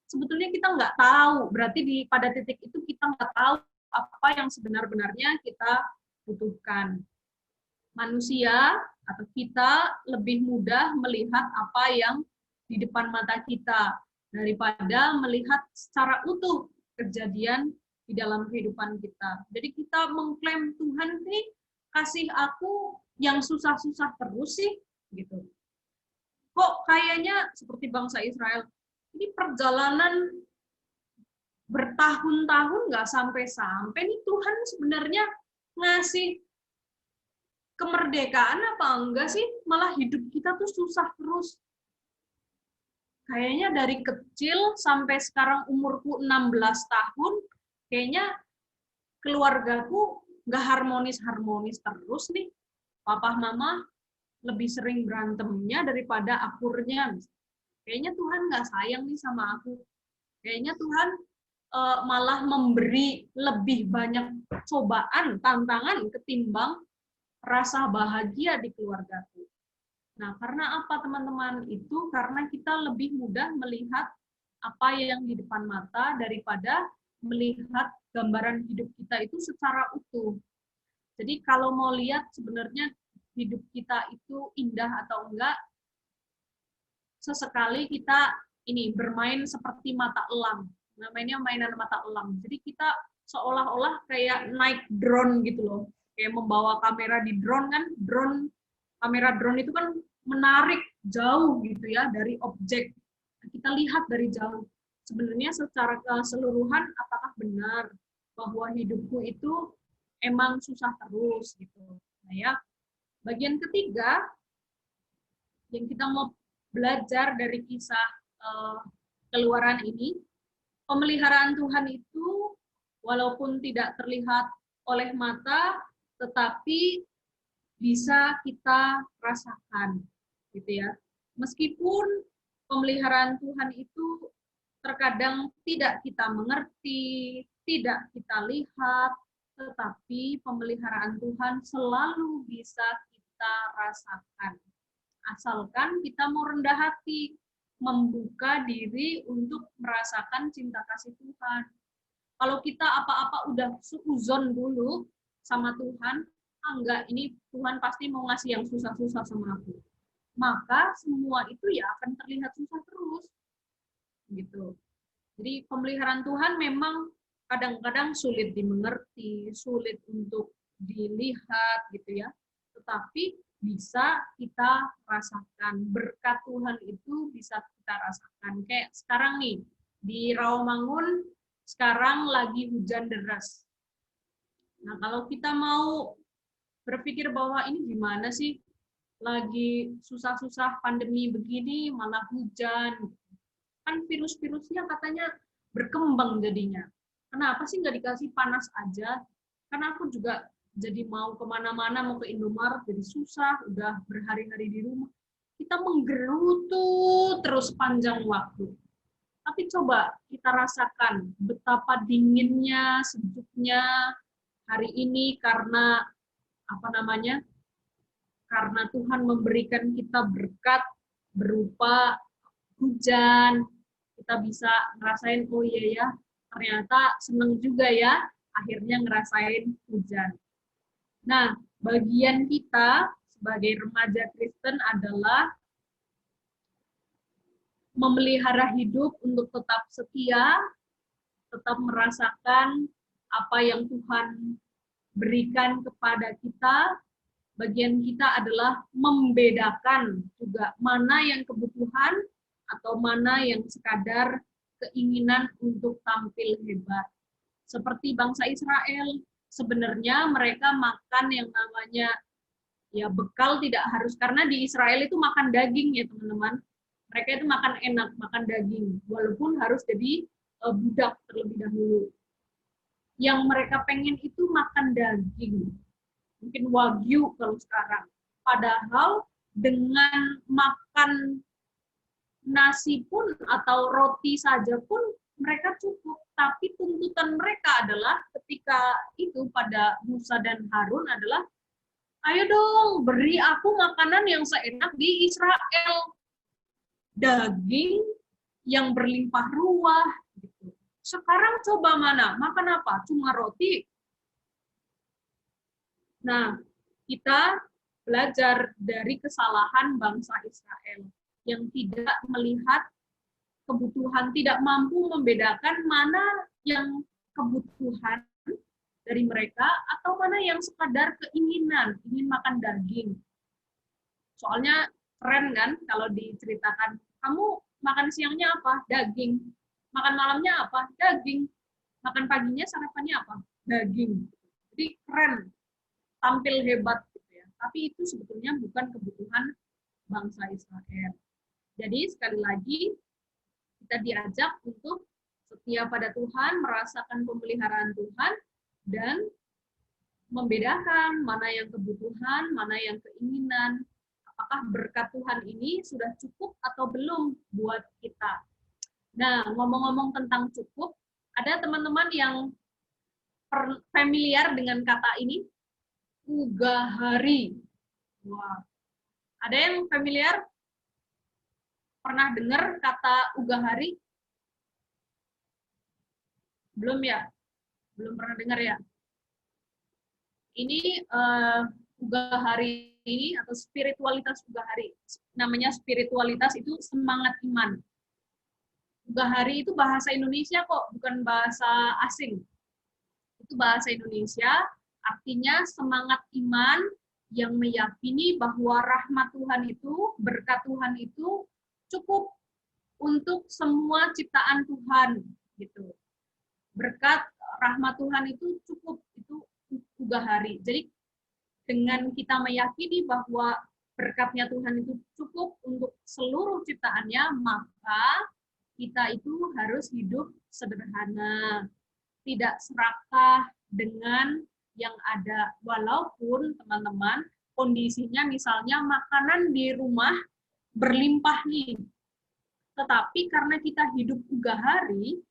sebetulnya kita nggak tahu, berarti pada titik itu kita nggak tahu apa yang sebenar-benarnya kita butuhkan. Manusia atau kita lebih mudah melihat apa yang di depan mata kita daripada melihat secara utuh kejadian di dalam kehidupan kita. Jadi kita mengklaim Tuhan nih kasih aku yang susah-susah terus sih, gitu. Kok kayaknya seperti bangsa Israel, ini perjalanan bertahun-tahun nggak sampai-sampai nih Tuhan sebenarnya ngasih kemerdekaan apa enggak sih? Malah hidup kita tuh susah terus. Kayaknya dari kecil sampai sekarang umurku 16 tahun, kayaknya keluargaku nggak harmonis-harmonis terus nih. Papa mama lebih sering berantemnya daripada akurnya. Kayaknya Tuhan nggak sayang nih sama aku. Kayaknya Tuhan malah memberi lebih banyak cobaan, tantangan ketimbang rasa bahagia di keluargaku. Nah, karena apa teman-teman? Itu karena kita lebih mudah melihat apa yang di depan mata daripada melihat gambaran hidup kita itu secara utuh. Jadi kalau mau lihat sebenarnya hidup kita itu indah atau enggak, sesekali kita bermain seperti mata elang. Namanya mainan mata elang. Jadi kita seolah-olah kayak naik drone gitu loh. Kayak membawa kamera di drone kan, kamera drone itu kan menarik jauh gitu ya dari objek. Kita lihat dari jauh. Sebenarnya secara keseluruhan apakah benar bahwa hidupku itu emang susah terus gitu. Nah ya, bagian ketiga yang kita mau belajar dari kisah Keluaran ini, pemeliharaan Tuhan itu walaupun tidak terlihat oleh mata, tetapi bisa kita rasakan, gitu ya. Meskipun pemeliharaan Tuhan itu terkadang tidak kita mengerti, tidak kita lihat, tetapi pemeliharaan Tuhan selalu bisa kita rasakan. Asalkan kita mau rendah hati, membuka diri untuk merasakan cinta kasih Tuhan. Kalau kita apa-apa udah suuzon dulu sama Tuhan, enggak, ini Tuhan pasti mau ngasih yang susah-susah sama aku. Maka semua itu ya akan terlihat susah terus. Gitu. Jadi pemeliharaan Tuhan memang kadang-kadang sulit dimengerti, sulit untuk dilihat gitu ya. Tetapi bisa kita rasakan. Berkat Tuhan itu bisa kita rasakan. Kayak sekarang nih, di Rawamangun sekarang lagi hujan deras. Nah, kalau kita mau berpikir bahwa ini gimana sih, lagi susah-susah pandemi begini, malah hujan. Kan virus-virusnya katanya berkembang jadinya. Kenapa sih nggak dikasih panas aja? Karena aku juga jadi mau kemana-mana, mau ke Indomaret, jadi susah, udah berhari-hari di rumah. Kita menggerutu terus panjang waktu. Tapi coba kita rasakan betapa dinginnya, sejuknya hari ini karena karena Tuhan memberikan kita berkat berupa hujan. Kita bisa ngerasain, oh iya ya, ternyata seneng juga ya, akhirnya ngerasain hujan. Nah, bagian kita sebagai remaja Kristen adalah memelihara hidup untuk tetap setia, tetap merasakan apa yang Tuhan berikan kepada kita. Bagian kita adalah membedakan juga mana yang kebutuhan atau mana yang sekadar keinginan untuk tampil hebat. Seperti bangsa Israel, sebenarnya mereka makan yang namanya ya bekal tidak harus, karena di Israel itu makan daging ya teman-teman. Mereka itu makan enak, makan daging, walaupun harus jadi budak terlebih dahulu. Yang mereka pengen itu makan daging, mungkin wagyu kalau sekarang. Padahal dengan makan nasi pun atau roti saja pun mereka cukup. Tapi tuntutan mereka adalah ketika itu pada Musa dan Harun adalah, ayo dong beri aku makanan yang seenak di Israel. Daging yang berlimpah ruah. Gitu. Sekarang coba mana? Makan apa? Cuma roti. Nah, kita belajar dari kesalahan bangsa Israel yang tidak melihat kebutuhan, tidak mampu membedakan mana yang kebutuhan dari mereka atau mana yang sekadar keinginan, ingin makan daging. Soalnya keren kan kalau diceritakan, kamu makan siangnya apa? Daging. Makan malamnya apa? Daging. Makan paginya sarapannya apa? Daging. Jadi keren, tampil hebat gitu ya. Tapi itu sebetulnya bukan kebutuhan bangsa Israel. Jadi sekali lagi kita diajak untuk setia pada Tuhan, merasakan pemeliharaan Tuhan, dan membedakan mana yang kebutuhan, mana yang keinginan. Apakah berkat Tuhan ini sudah cukup atau belum buat kita. Nah, ngomong-ngomong tentang cukup, ada teman-teman yang familiar dengan kata ini? Ugahari. Wah. Ada yang familiar? Pernah dengar kata ugahari? Belum ya? Belum pernah dengar ya? Ini ugahari ini atau spiritualitas ugahari. Namanya spiritualitas itu semangat iman. Ugahari itu bahasa Indonesia kok, bukan bahasa asing. Itu bahasa Indonesia, artinya semangat iman yang meyakini bahwa rahmat Tuhan itu, berkat Tuhan itu cukup untuk semua ciptaan Tuhan gitu. Berkat rahmat Tuhan itu cukup, itu ugahari. Jadi dengan kita meyakini bahwa berkatnya Tuhan itu cukup untuk seluruh ciptaannya, maka kita itu harus hidup sederhana, tidak serakah dengan yang ada. Walaupun teman-teman kondisinya misalnya makanan di rumah berlimpah nih, tetapi karena kita hidup ugahari,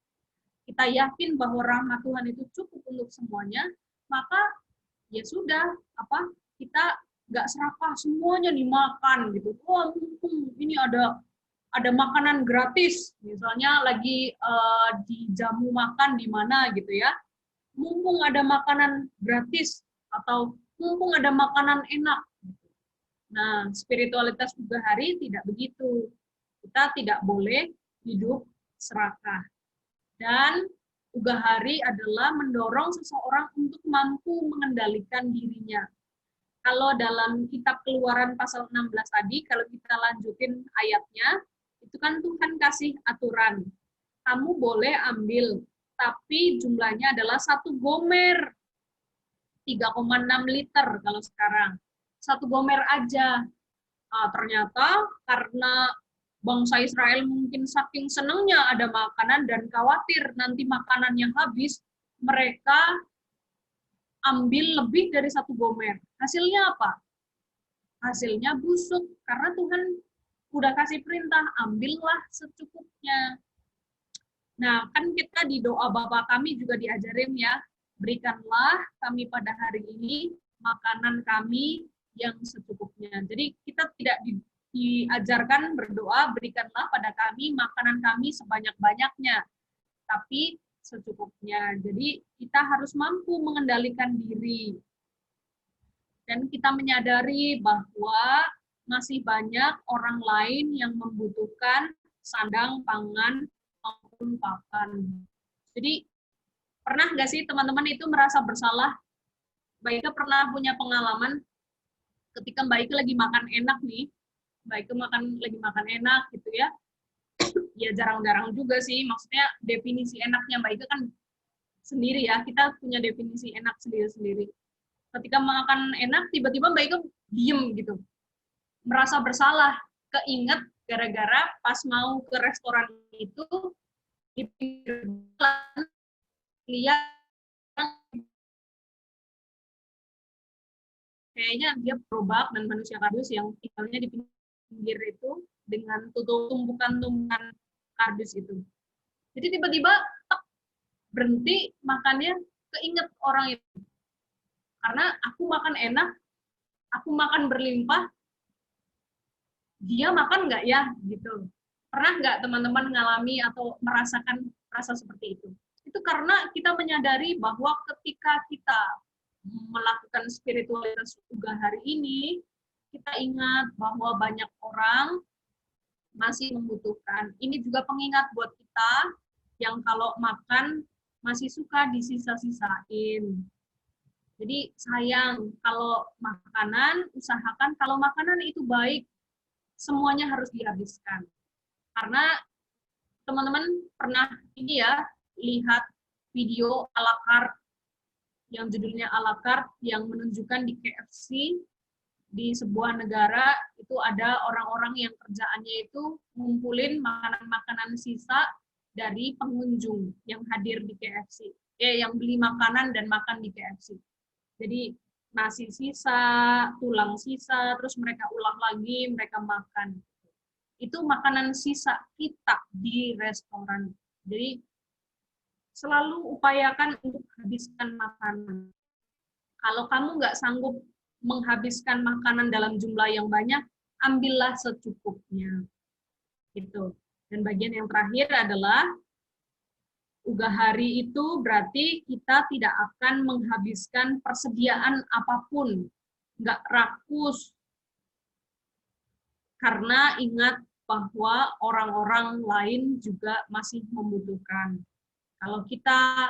kita yakin bahwa rahmat Tuhan itu cukup untuk semuanya, maka ya sudah, kita nggak serakah semuanya dimakan gitu. Wah, mumpung ini ada makanan gratis, misalnya lagi dijamu makan di mana gitu ya, mumpung ada makanan gratis atau mumpung ada makanan enak. Nah, spiritualitas ugahari tidak begitu. Kita tidak boleh hidup serakah. Dan ugahari adalah mendorong seseorang untuk mampu mengendalikan dirinya. Kalau dalam kitab Keluaran pasal 16 tadi, kalau kita lanjutin ayatnya, itu kan Tuhan kasih aturan. Kamu boleh ambil, tapi jumlahnya adalah 1 gomer. 3,6 liter kalau sekarang. 1 gomer aja. Ternyata karena bangsa Israel mungkin saking senangnya ada makanan dan khawatir nanti makanannya habis, mereka ambil lebih dari 1 gomer. Hasilnya apa? Hasilnya busuk, karena Tuhan udah kasih perintah, ambillah secukupnya. Nah, kan kita di doa Bapa kami juga diajarin ya, berikanlah kami pada hari ini makanan kami yang secukupnya. Jadi kita tidak diajarkan berdoa, berikanlah pada kami makanan kami sebanyak-banyaknya, tapi secukupnya. Jadi kita harus mampu mengendalikan diri. Dan kita menyadari bahwa masih banyak orang lain yang membutuhkan sandang, pangan, maupun papan. Jadi pernah nggak sih teman-teman itu merasa bersalah? Mbak Ika pernah punya pengalaman ketika Mbak Ika lagi makan enak nih, Mbak Ika lagi makan enak gitu ya. Ya jarang-jarang juga sih, maksudnya definisi enaknya Mbak Ika kan sendiri ya, kita punya definisi enak sendiri-sendiri. Ketika makan enak, tiba-tiba Mbak Ika diem gitu, merasa bersalah, keinget gara-gara pas mau ke restoran itu, di pinggir jalan, lihat kayaknya dia gerobak dan manusia kardus yang tinggalnya di pinggir itu dengan tumpukan-tumpukan kardus itu. Jadi tiba-tiba berhenti makannya, keinget orang itu. Karena aku makan enak, aku makan berlimpah, dia makan nggak ya? Gitu. Pernah nggak teman-teman mengalami atau merasakan rasa seperti itu? Itu karena kita menyadari bahwa ketika kita melakukan spiritualitas ugahari ini, kita ingat bahwa banyak orang masih membutuhkan. Ini juga pengingat buat kita yang kalau makan masih suka disisa-sisain. Jadi sayang kalau makanan, usahakan kalau makanan itu baik, semuanya harus dihabiskan. Karena teman-teman pernah ini ya, lihat video à la carte yang judulnya à la carte yang menunjukkan di KFC di sebuah negara itu ada orang-orang yang kerjaannya itu ngumpulin makanan-makanan sisa dari pengunjung yang hadir di KFC. Yang beli makanan dan makan di KFC. Jadi nasi sisa, tulang sisa, terus mereka ulah lagi, mereka makan. Itu makanan sisa kita di restoran. Jadi selalu upayakan untuk habiskan makanan. Kalau kamu nggak sanggup menghabiskan makanan dalam jumlah yang banyak, ambillah secukupnya. Gitu. Dan bagian yang terakhir adalah ugahari itu berarti kita tidak akan menghabiskan persediaan apapun, nggak rakus. Karena ingat bahwa orang-orang lain juga masih membutuhkan. Kalau kita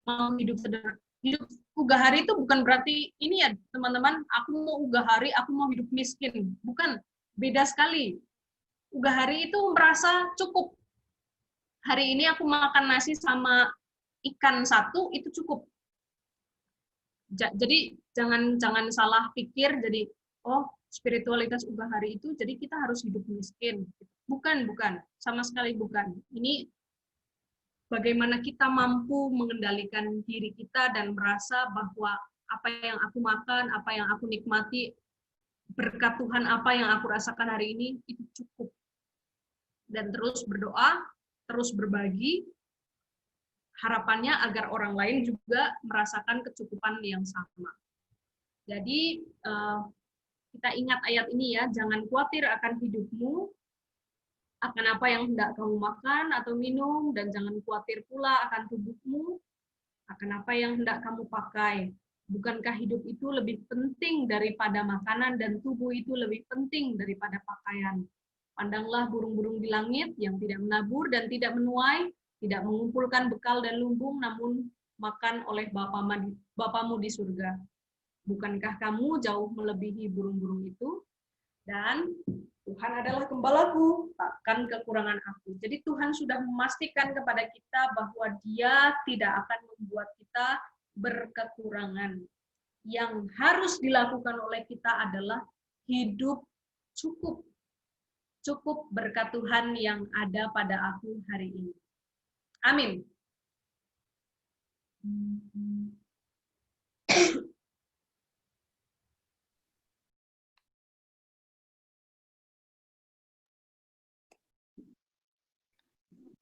mau hidup sederhana, hidup ugahari itu bukan berarti ini ya teman-teman, aku mau ugahari, aku mau hidup miskin. Bukan, beda sekali. Ugahari itu merasa cukup. Hari ini aku makan nasi sama ikan 1, itu cukup. Jadi Jangan salah pikir jadi oh spiritualitas ubah hari itu jadi kita harus hidup miskin. Bukan, sama sekali bukan. Ini bagaimana kita mampu mengendalikan diri kita dan merasa bahwa apa yang aku makan, apa yang aku nikmati, berkat Tuhan apa yang aku rasakan hari ini itu cukup. Dan terus berdoa, terus berbagi, harapannya agar orang lain juga merasakan kecukupan yang sama. Jadi kita ingat ayat ini ya, jangan khawatir akan hidupmu, akan apa yang hendak kamu makan atau minum, dan jangan khawatir pula akan tubuhmu, akan apa yang hendak kamu pakai. Bukankah hidup itu lebih penting daripada makanan dan tubuh itu lebih penting daripada pakaian? Pandanglah burung-burung di langit yang tidak menabur dan tidak menuai, tidak mengumpulkan bekal dan lumbung, namun makan oleh Bapamu di surga. Bukankah kamu jauh melebihi burung-burung itu? Dan Tuhan adalah gembalaku, takkan kekurangan aku. Jadi Tuhan sudah memastikan kepada kita bahwa Dia tidak akan membuat kita berkekurangan. Yang harus dilakukan oleh kita adalah hidup cukup. Cukup berkat Tuhan yang ada pada aku hari ini. Amin.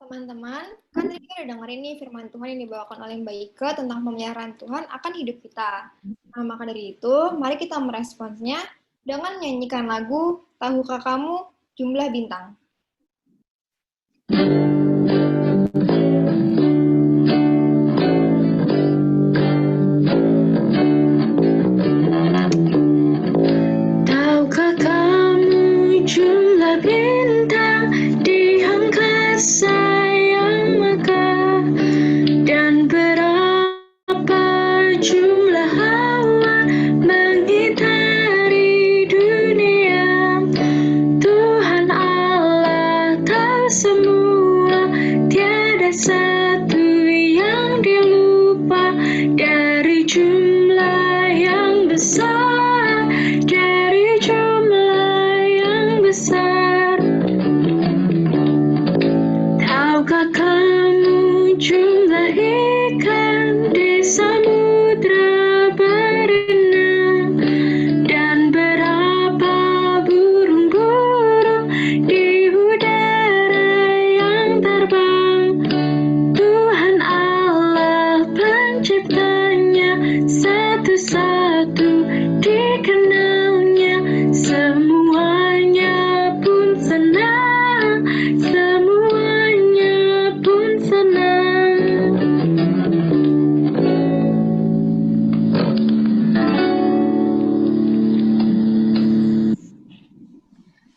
Teman-teman, kan tadi kita udah dengerin nih firman Tuhan yang dibawakan oleh Mbak Ike tentang pemeliharaan Tuhan akan hidup kita. Nah, maka dari itu, mari kita meresponsnya dengan menyanyikan lagu Tahukah Kamu Jumlah Bintang. Tahukah kamu jumlah bintang di angkasa yang megah, dan berapa jumlah awan mengitari dunia? Tuhan Allah tahu semua, tiada satu yang Dia lupa. Dari jumlah yang besar, dari jumlah yang besar. Tahukah kamu jumlah ikan di samudra berenang, dan berapa burung-burung di udara yang terbang? Tuhan Allah penciptanya, satu-satu dikenalnya. Semuanya pun senang, semuanya pun senang.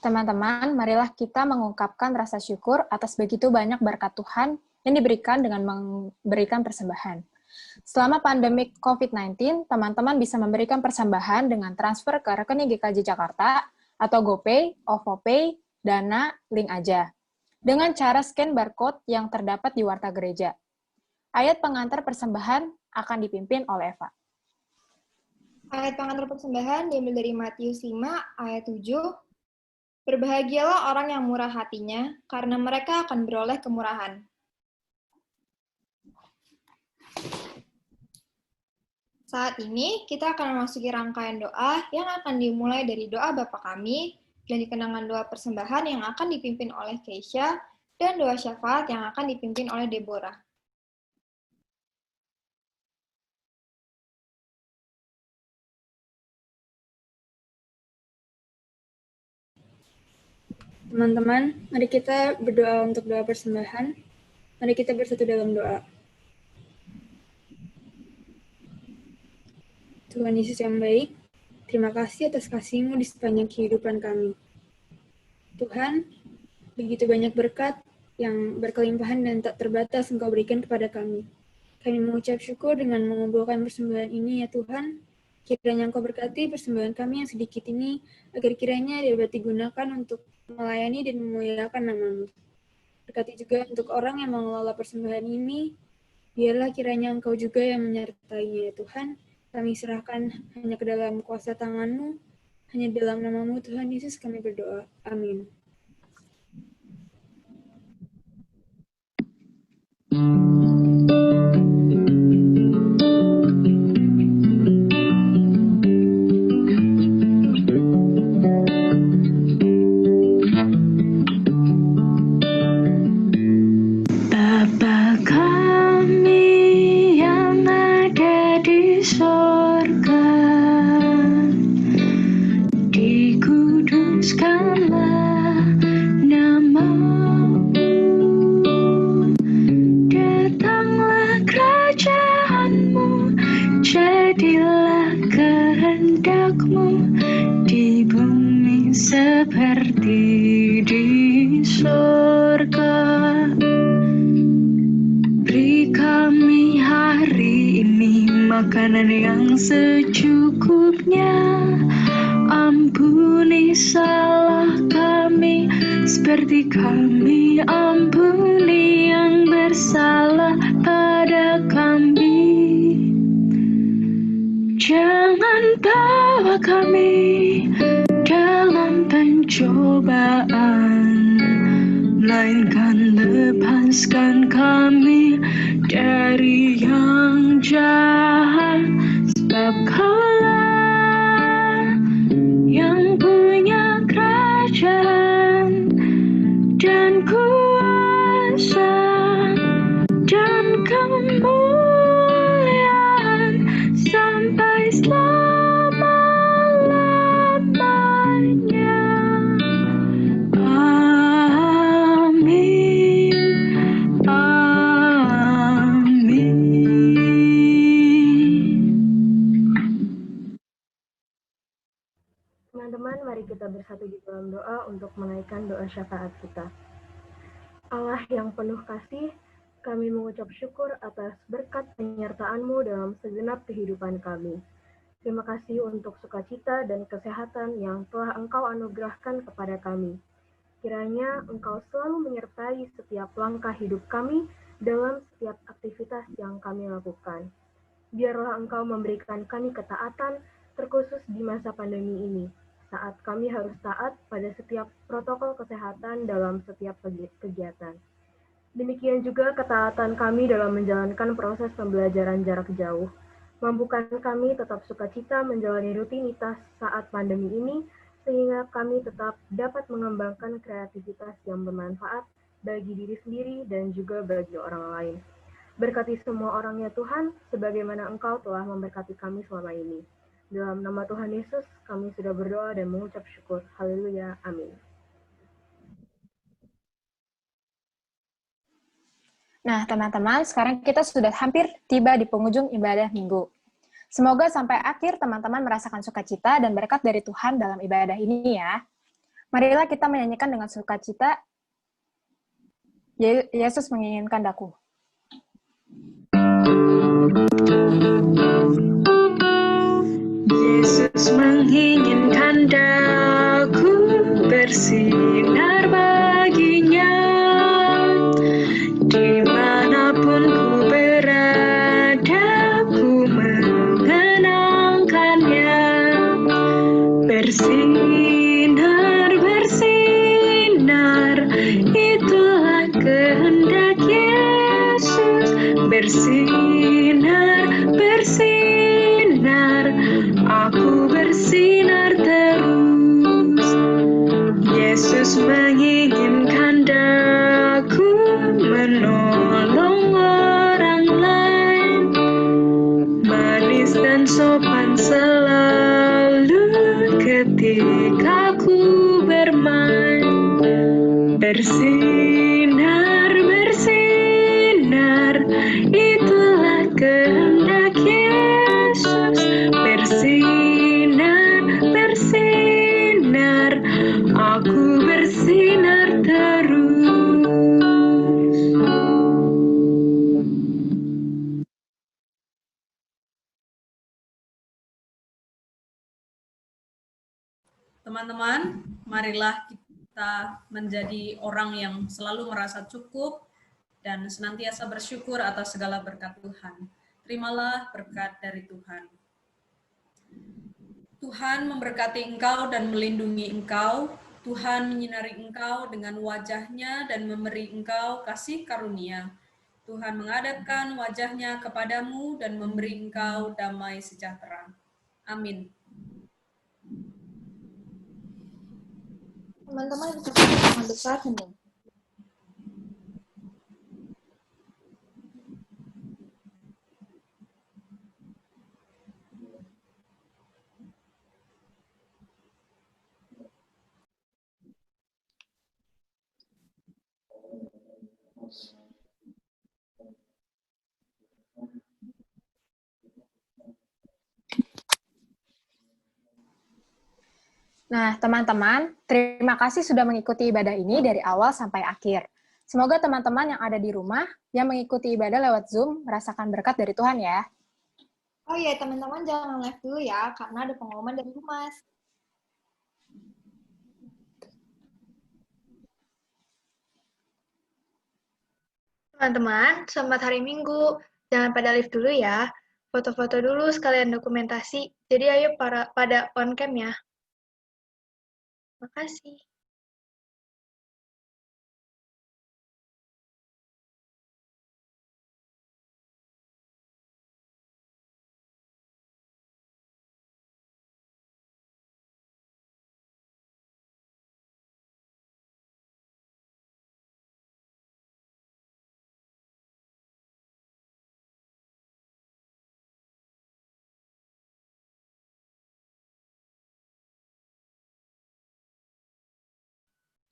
Teman-teman, marilah kita mengungkapkan rasa syukur atas begitu banyak berkat Tuhan yang diberikan dengan memberikan persembahan. Selama pandemi COVID-19, teman-teman bisa memberikan persembahan dengan transfer ke rekening GKJ Jakarta atau GoPay, OVOPay, Dana, link aja, dengan cara scan barcode yang terdapat di warta gereja. Ayat pengantar persembahan akan dipimpin oleh Eva. Ayat pengantar persembahan diambil dari Matius 5 ayat 7. Berbahagialah orang yang murah hatinya, karena mereka akan beroleh kemurahan. Saat ini, kita akan memasuki rangkaian doa yang akan dimulai dari doa Bapa Kami, dan dikenangan doa persembahan yang akan dipimpin oleh Keisha, dan doa syafaat yang akan dipimpin oleh Deborah. Teman-teman, mari kita berdoa untuk doa persembahan. Mari kita bersatu dalam doa. Tuhan Yesus yang baik, terima kasih atas kasih-Mu di sepanjang kehidupan kami. Tuhan, begitu banyak berkat yang berkelimpahan dan tak terbatas Engkau berikan kepada kami. Kami mengucap syukur dengan mengumpulkan persembahan ini, ya Tuhan. Kiranya Engkau berkati persembahan kami yang sedikit ini, agar kiranya dapat digunakan untuk melayani dan memuliakan nama-Mu. Berkati juga untuk orang yang mengelola persembahan ini, biarlah kiranya Engkau juga yang menyertainya, ya Tuhan. Kami serahkan hanya ke dalam kuasa tangan-Mu, hanya dalam nama-Mu Tuhan Yesus kami berdoa. Amin. Bapa kami yang ada di sorga, dikuduskanlah nama-Mu, datanglah kerajaan-Mu, jadilah kehendak-Mu di bumi seperti di sorga. Beri kami hari ini makanan yang secukupnya. Ampuni salah kami seperti kami ampuni yang bersalah pada kami. Jangan bawa kami dalam pencobaan, melainkan lepaskan kami dari yang jahat. Sebab Kaulah yang punya kerajaan dan kuasa dan kemuliaan sampai selama-lamanya. Amin. Amin. Teman-teman, mari kita bersatu di dalam doa untuk menaikkan doa syafaat kita. Allah yang penuh kasih, kami mengucap syukur atas berkat penyertaan-Mu dalam segenap kehidupan kami. Terima kasih untuk sukacita dan kesehatan yang telah Engkau anugerahkan kepada kami. Kiranya Engkau selalu menyertai setiap langkah hidup kami dalam setiap aktivitas yang kami lakukan. Biarlah Engkau memberikan kami ketaatan, terkhusus di masa pandemi ini, saat kami harus taat pada setiap protokol kesehatan dalam setiap kegiatan. Demikian juga ketaatan kami dalam menjalankan proses pembelajaran jarak jauh. Mampukan kami tetap sukacita menjalani rutinitas saat pandemi ini, sehingga kami tetap dapat mengembangkan kreativitas yang bermanfaat bagi diri sendiri dan juga bagi orang lain. Berkati semua orang ya Tuhan, sebagaimana Engkau telah memberkati kami selama ini. Dalam nama Tuhan Yesus, kami sudah berdoa dan mengucap syukur. Haleluya. Amin. Nah, teman-teman, sekarang kita sudah hampir tiba di penghujung ibadah minggu. Semoga sampai akhir teman-teman merasakan sukacita dan berkat dari Tuhan dalam ibadah ini ya. Marilah kita menyanyikan dengan sukacita, Yesus menginginkan daku. Yesus menginginkan daku bersinar baginya, dimanapun ku berada, ku mengenangkannya. Bersinar, bersinar, itulah kehendak Yesus. Bersinar, bersinar, aku bersinar terus. Yesus menginginkan daku menolong orang lain, manis dan sopan selalu ketika ku bermain. Bersinar, bersinar, itulah kehendak Yesus. Bersinar, bersinar, aku bersinar terus. Teman-teman, marilah kita menjadi orang yang selalu merasa cukup dan senantiasa bersyukur atas segala berkat Tuhan. Terimalah berkat dari Tuhan. Tuhan memberkati engkau dan melindungi engkau. Tuhan menyinari engkau dengan wajah-Nya dan memberi engkau kasih karunia. Tuhan menghadapkan wajah-Nya kepadamu dan memberi engkau damai sejahtera. Amin. Teman-teman bisa dengan besar hening. Nah, teman-teman, terima kasih sudah mengikuti ibadah ini dari awal sampai akhir. Semoga teman-teman yang ada di rumah yang mengikuti ibadah lewat Zoom merasakan berkat dari Tuhan ya. Oh iya, teman-teman jangan live dulu ya, karena ada pengumuman dari Humas. Teman-teman, selamat hari Minggu. Jangan pada live dulu ya. Foto-foto dulu sekalian dokumentasi. Jadi ayo pada on cam ya. Makasih.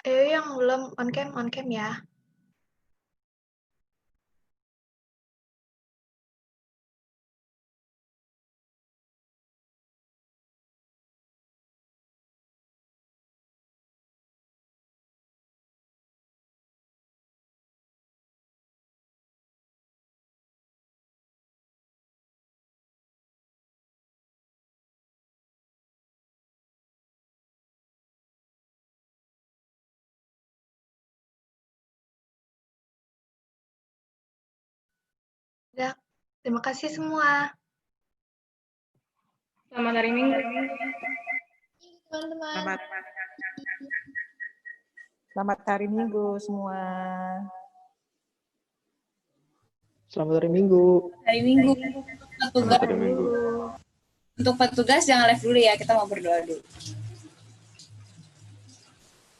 Ayo yang belum on cam ya. Udah, terima kasih semua. Selamat hari Minggu. Teman-teman. Selamat hari Minggu semua. Selamat hari Minggu. Hari Minggu. Selamat hari Minggu. Untuk petugas jangan live dulu ya, kita mau berdoa dulu.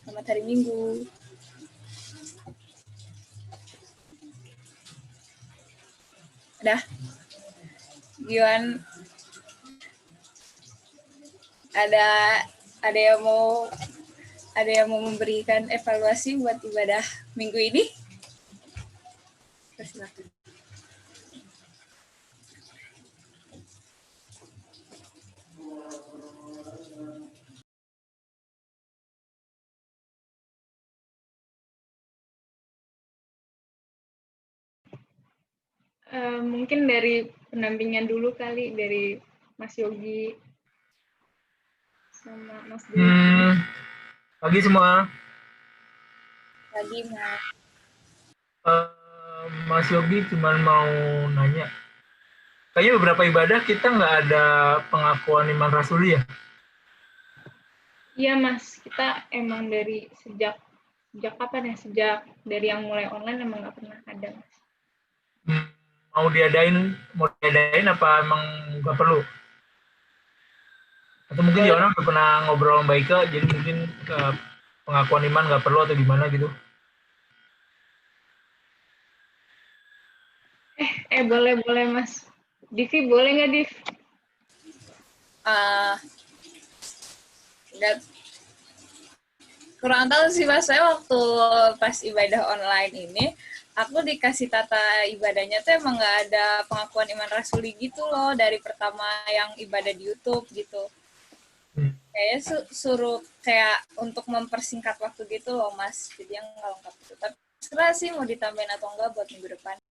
Selamat hari Minggu. Udah. Giwan, ada yang mau memberikan evaluasi buat ibadah minggu ini? Silakan. Mungkin dari pendampingan dulu kali, dari Mas Yogi sama Mas Dwi. Pagi semua. Pagi, Mas. Mas Yogi cuma mau nanya. Kayaknya beberapa ibadah kita nggak ada pengakuan iman rasuli ya? Iya Mas, kita emang dari sejak kapan ya? Sejak dari yang mulai online emang nggak pernah ada Mas. Mau diadain apa emang nggak perlu? Atau mungkin Yona udah pernah ngobrol sama Baika, jadi mungkin pengakuan iman nggak perlu atau gimana gitu? Boleh Mas. Divi boleh nggak Div? Kurang tahu sih Mas, saya waktu pas ibadah online ini, aku dikasih tata ibadahnya tuh emang nggak ada pengakuan iman rasuli gitu loh, dari pertama yang ibadah di YouTube gitu. Kayaknya suruh kayak untuk mempersingkat waktu gitu loh Mas, jadi yang nggak lengkap itu. Tapi setelah sih mau ditambahin atau enggak buat minggu depan.